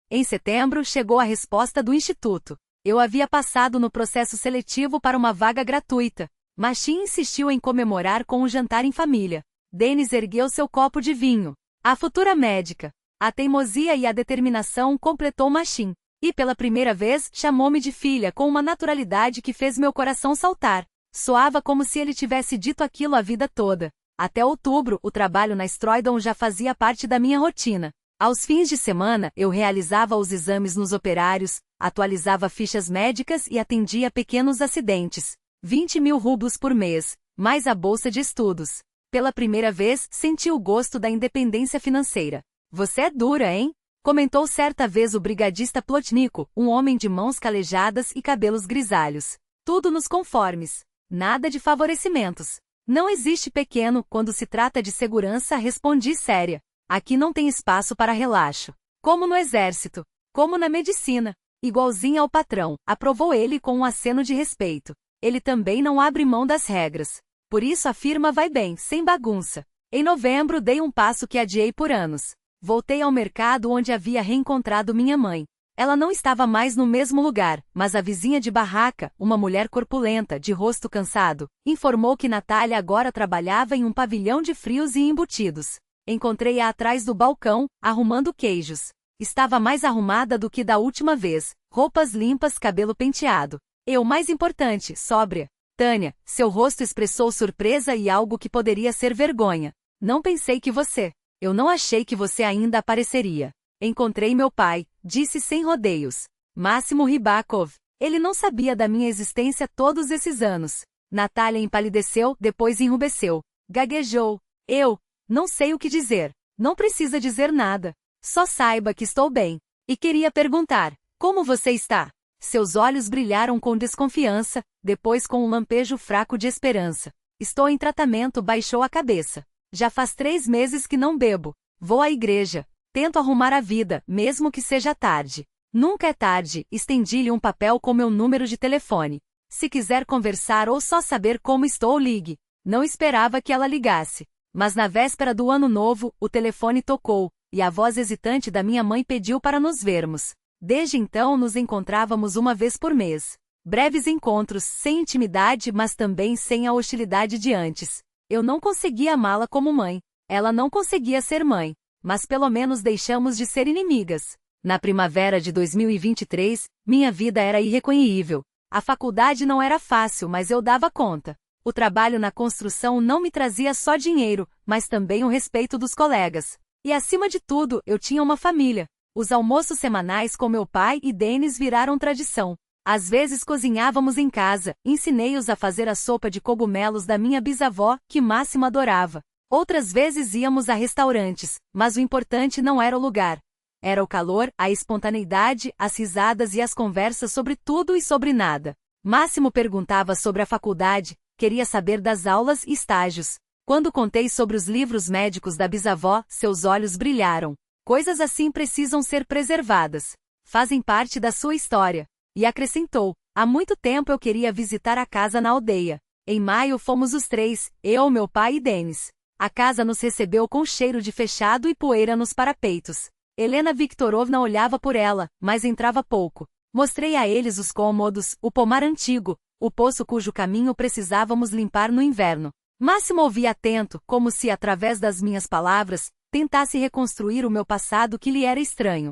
Em setembro, chegou a resposta do instituto. Eu havia passado no processo seletivo para uma vaga gratuita. Machin insistiu em comemorar com um jantar em família. Denis ergueu seu copo de vinho. A futura médica. A teimosia e a determinação completou Machin. E pela primeira vez, chamou-me de filha com uma naturalidade que fez meu coração saltar. Soava como se ele tivesse dito aquilo a vida toda. Até outubro, o trabalho na Stroidon já fazia parte da minha rotina. Aos fins de semana, eu realizava os exames nos operários, atualizava fichas médicas e atendia pequenos acidentes. 20 mil rublos por mês, mais a bolsa de estudos. Pela primeira vez, senti o gosto da independência financeira. Você é dura, hein? Comentou certa vez o brigadista Plotnico, um homem de mãos calejadas e cabelos grisalhos. Tudo nos conformes. Nada de favorecimentos. Não existe pequeno quando se trata de segurança, respondi séria. Aqui não tem espaço para relaxo. Como no exército. Como na medicina. Igualzinha ao patrão, aprovou ele com um aceno de respeito. Ele também não abre mão das regras. Por isso a firma vai bem, sem bagunça. Em novembro dei um passo que adiei por anos. Voltei ao mercado onde havia reencontrado minha mãe. Ela não estava mais no mesmo lugar, mas a vizinha de barraca, uma mulher corpulenta, de rosto cansado, informou que Natália agora trabalhava em um pavilhão de frios e embutidos. Encontrei-a atrás do balcão, arrumando queijos. Estava mais arrumada do que da última vez, roupas limpas, cabelo penteado. Eu, mais importante, sóbria. Tânia, seu rosto expressou surpresa e algo que poderia ser vergonha. Não pensei que você... Eu não achei que você ainda apareceria. Encontrei meu pai, disse sem rodeios. Máximo Rybakov. Ele não sabia da minha existência todos esses anos. Natália empalideceu, depois enrubesceu. Gaguejou. Eu... Não sei o que dizer. Não precisa dizer nada. Só saiba que estou bem. E queria perguntar, como você está? Seus olhos brilharam com desconfiança, depois com um lampejo fraco de esperança. Estou em tratamento, baixou a cabeça. Já faz 3 meses que não bebo. Vou à igreja. Tento arrumar a vida, mesmo que seja tarde. Nunca é tarde, estendi-lhe um papel com meu número de telefone. Se quiser conversar ou só saber como estou, ligue. Não esperava que ela ligasse. Mas na véspera do ano novo, o telefone tocou, e a voz hesitante da minha mãe pediu para nos vermos. Desde então nos encontrávamos uma vez por mês. Breves encontros, sem intimidade, mas também sem a hostilidade de antes. Eu não conseguia amá-la como mãe. Ela não conseguia ser mãe. Mas pelo menos deixamos de ser inimigas. Na primavera de 2023, minha vida era irreconhecível. A faculdade não era fácil, mas eu dava conta. O trabalho na construção não me trazia só dinheiro, mas também o respeito dos colegas. E acima de tudo, eu tinha uma família. Os almoços semanais com meu pai e Denis viraram tradição. Às vezes cozinhávamos em casa, ensinei-os a fazer a sopa de cogumelos da minha bisavó, que Máximo adorava. Outras vezes íamos a restaurantes, mas o importante não era o lugar. Era o calor, a espontaneidade, as risadas e as conversas sobre tudo e sobre nada. Máximo perguntava sobre a faculdade, queria saber das aulas e estágios. Quando contei sobre os livros médicos da bisavó, seus olhos brilharam. Coisas assim precisam ser preservadas. Fazem parte da sua história. E acrescentou, há muito tempo eu queria visitar a casa na aldeia. Em maio fomos os 3, eu, meu pai e Denis. A casa nos recebeu com cheiro de fechado e poeira nos parapeitos. Helena Viktorovna olhava por ela, mas entrava pouco. Mostrei a eles os cômodos, o pomar antigo, o poço cujo caminho precisávamos limpar no inverno. Máximo ouvia atento, como se, através das minhas palavras, tentasse reconstruir o meu passado que lhe era estranho.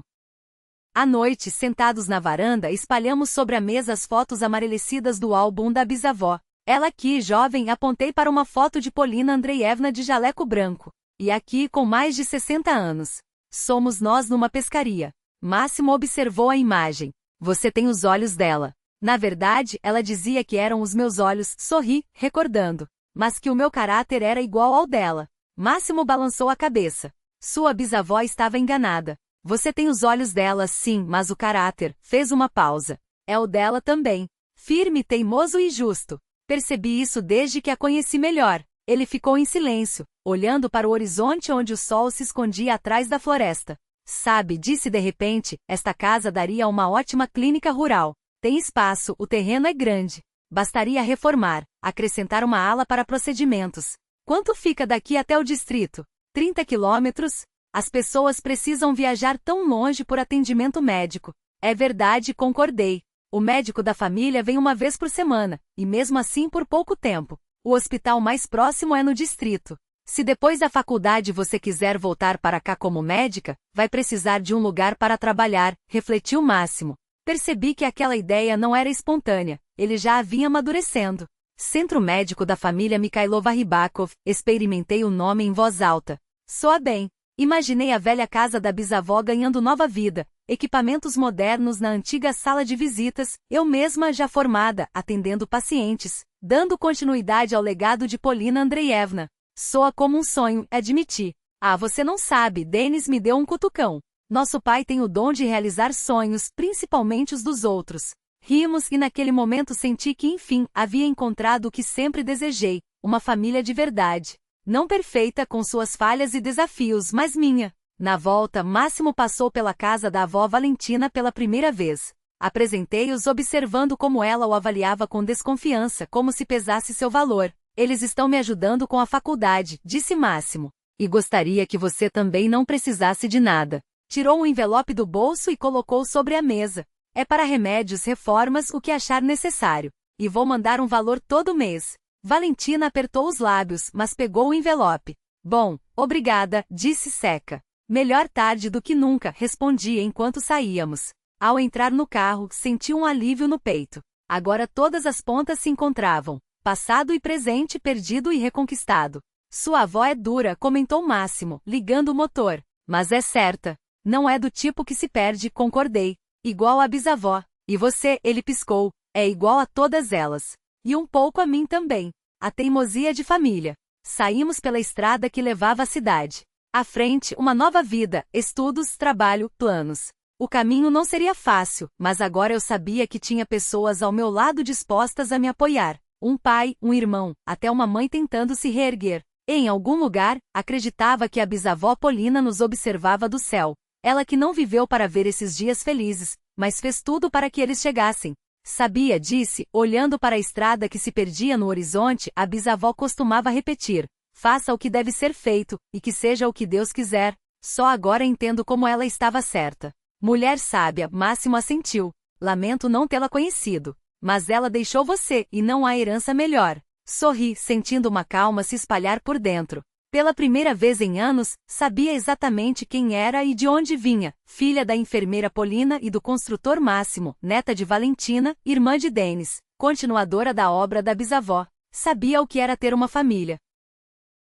À noite, sentados na varanda, espalhamos sobre a mesa as fotos amarelecidas do álbum da bisavó. Ela aqui, jovem, apontei para uma foto de Polina Andreevna de jaleco branco. E aqui com mais de 60 anos. Somos nós numa pescaria. Máximo observou a imagem. Você tem os olhos dela. Na verdade, ela dizia que eram os meus olhos, sorri, recordando. Mas que o meu caráter era igual ao dela. Máximo balançou a cabeça. Sua bisavó estava enganada. Você tem os olhos dela, sim, mas o caráter, fez uma pausa. É o dela também. Firme, teimoso e justo. Percebi isso desde que a conheci melhor. Ele ficou em silêncio, olhando para o horizonte onde o sol se escondia atrás da floresta. Sabe, disse de repente, esta casa daria uma ótima clínica rural. Tem espaço, o terreno é grande. Bastaria reformar, acrescentar uma ala para procedimentos. Quanto fica daqui até o distrito? 30 quilômetros? As pessoas precisam viajar tão longe por atendimento médico. É verdade, concordei. O médico da família vem uma vez por semana, e mesmo assim por pouco tempo. O hospital mais próximo é no distrito. Se depois da faculdade você quiser voltar para cá como médica, vai precisar de um lugar para trabalhar, refletiu Máximo. Percebi que aquela ideia não era espontânea, ele já a vinha amadurecendo. Centro Médico da Família Mikhailova Rybakov, experimentei o nome em voz alta. Soa bem. Imaginei a velha casa da bisavó ganhando nova vida, equipamentos modernos na antiga sala de visitas, eu mesma já formada, atendendo pacientes, dando continuidade ao legado de Polina Andreevna. Soa como um sonho, admiti. Ah, você não sabe, Denis me deu um cutucão. Nosso pai tem o dom de realizar sonhos, principalmente os dos outros. Rimos e naquele momento senti que enfim, havia encontrado o que sempre desejei, uma família de verdade. Não perfeita com suas falhas e desafios, mas minha. Na volta, Máximo passou pela casa da avó Valentina pela primeira vez. Apresentei-os observando como ela o avaliava com desconfiança, como se pesasse seu valor. Eles estão me ajudando com a faculdade, disse Máximo. E gostaria que você também não precisasse de nada. Tirou um envelope do bolso e colocou sobre a mesa. É para remédios, reformas, o que achar necessário. E vou mandar um valor todo mês. Valentina apertou os lábios, mas pegou o envelope. Bom, obrigada, disse seca. Melhor tarde do que nunca, respondi enquanto saíamos. Ao entrar no carro, senti um alívio no peito. Agora todas as pontas se encontravam. Passado e presente, perdido e reconquistado. Sua avó é dura, comentou Máximo, ligando o motor. Mas é certa. Não é do tipo que se perde, concordei. Igual a bisavó. E você, ele piscou. É igual a todas elas. E um pouco a mim também. A teimosia de família. Saímos pela estrada que levava à cidade. À frente, uma nova vida, estudos, trabalho, planos. O caminho não seria fácil, mas agora eu sabia que tinha pessoas ao meu lado dispostas a me apoiar. Um pai, um irmão, até uma mãe tentando se reerguer. Em algum lugar, acreditava que a bisavó Polina nos observava do céu. Ela que não viveu para ver esses dias felizes, mas fez tudo para que eles chegassem. Sabia, disse, olhando para a estrada que se perdia no horizonte, a bisavó costumava repetir. Faça o que deve ser feito, e que seja o que Deus quiser. Só agora entendo como ela estava certa. Mulher sábia, Máximo assentiu. Lamento não tê-la conhecido. Mas ela deixou você, e não há herança melhor. Sorri, sentindo uma calma se espalhar por dentro. Pela primeira vez em anos, sabia exatamente quem era e de onde vinha. Filha da enfermeira Polina e do construtor Máximo, neta de Valentina, irmã de Denis, continuadora da obra da bisavó. Sabia o que era ter uma família.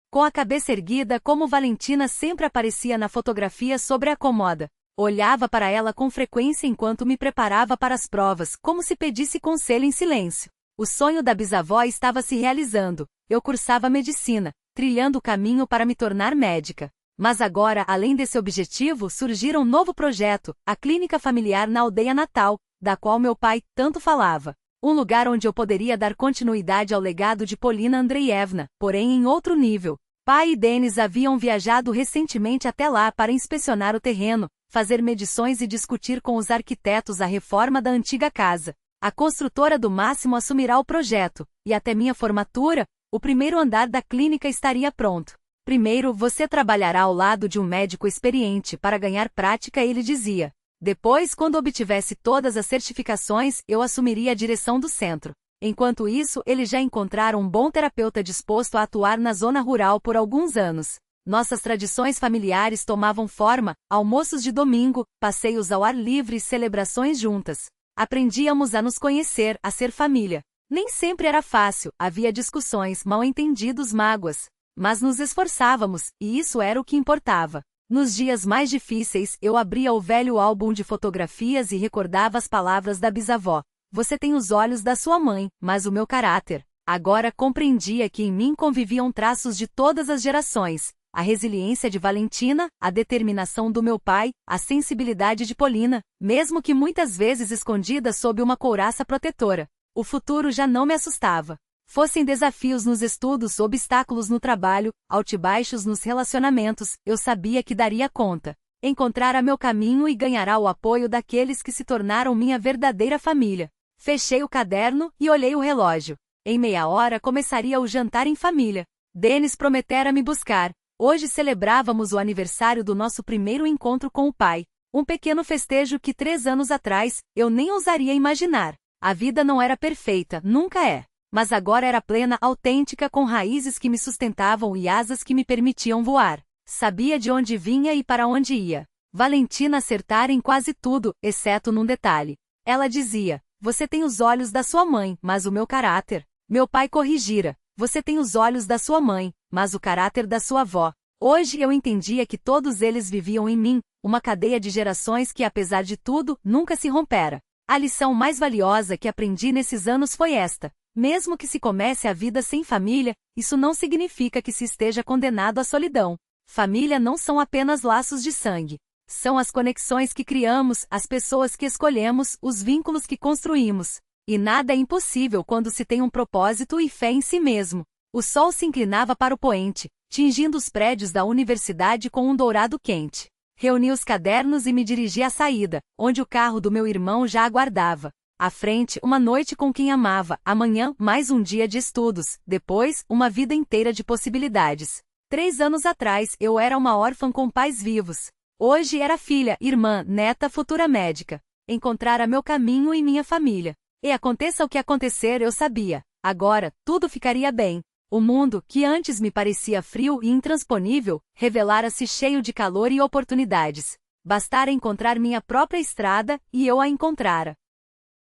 Com a cabeça erguida como Valentina sempre aparecia na fotografia sobre a comoda. Olhava para ela com frequência enquanto me preparava para as provas, como se pedisse conselho em silêncio. O sonho da bisavó estava se realizando. Eu cursava medicina, trilhando o caminho para me tornar médica. Mas agora, além desse objetivo, surgira um novo projeto, a clínica familiar na aldeia natal, da qual meu pai tanto falava. Um lugar onde eu poderia dar continuidade ao legado de Polina Andreevna, porém em outro nível. Pai e Denis haviam viajado recentemente até lá para inspecionar o terreno, fazer medições e discutir com os arquitetos a reforma da antiga casa. A construtora do Máximo assumirá o projeto, e até minha formatura, o primeiro andar da clínica estaria pronto. Primeiro, você trabalhará ao lado de um médico experiente para ganhar prática, ele dizia. Depois, quando obtivesse todas as certificações, eu assumiria a direção do centro. Enquanto isso, eles já encontraram um bom terapeuta disposto a atuar na zona rural por alguns anos. Nossas tradições familiares tomavam forma, almoços de domingo, passeios ao ar livre e celebrações juntas. Aprendíamos a nos conhecer, a ser família. Nem sempre era fácil, havia discussões, mal-entendidos, mágoas. mas nos esforçávamos, e isso era o que importava. Nos dias mais difíceis, eu abria o velho álbum de fotografias e recordava as palavras da bisavó. Você tem os olhos da sua mãe, mas o meu caráter. Agora compreendia que em mim conviviam traços de todas as gerações. A resiliência de Valentina, a determinação do meu pai, a sensibilidade de Polina, mesmo que muitas vezes escondida sob uma couraça protetora. O futuro já não me assustava. Fossem desafios nos estudos, obstáculos no trabalho, altibaixos nos relacionamentos, eu sabia que daria conta. Encontrara meu caminho e ganhará o apoio daqueles que se tornaram minha verdadeira família. Fechei o caderno e olhei o relógio. Em meia hora começaria o jantar em família. Denis prometera me buscar. Hoje celebrávamos o aniversário do nosso primeiro encontro com o pai. Um pequeno festejo que 3 anos atrás, eu nem ousaria imaginar. A vida não era perfeita, nunca é. Mas agora era plena, autêntica, com raízes que me sustentavam e asas que me permitiam voar. Sabia de onde vinha e para onde ia. Valentina acertara em quase tudo, exceto num detalhe. Ela dizia, você tem os olhos da sua mãe, mas o meu caráter. Meu pai corrigira, você tem os olhos da sua mãe, mas o caráter da sua avó. Hoje eu entendia que todos eles viviam em mim, uma cadeia de gerações que apesar de tudo, nunca se rompera. A lição mais valiosa que aprendi nesses anos foi esta. Mesmo que se comece a vida sem família, isso não significa que se esteja condenado à solidão. Família não são apenas laços de sangue. São as conexões que criamos, as pessoas que escolhemos, os vínculos que construímos. E nada é impossível quando se tem um propósito e fé em si mesmo. O sol se inclinava para o poente, tingindo os prédios da universidade com um dourado quente. Reuni os cadernos e me dirigi à saída, onde o carro do meu irmão já aguardava. À frente, uma noite com quem amava, amanhã, mais um dia de estudos, depois, uma vida inteira de possibilidades. 3 anos atrás, eu era uma órfã com pais vivos. Hoje era filha, irmã, neta, futura médica. Encontrara meu caminho e minha família. E aconteça o que acontecer, eu sabia. Agora, tudo ficaria bem. O mundo, que antes me parecia frio e intransponível, revelara-se cheio de calor e oportunidades. Bastara encontrar minha própria estrada, e eu a encontrara.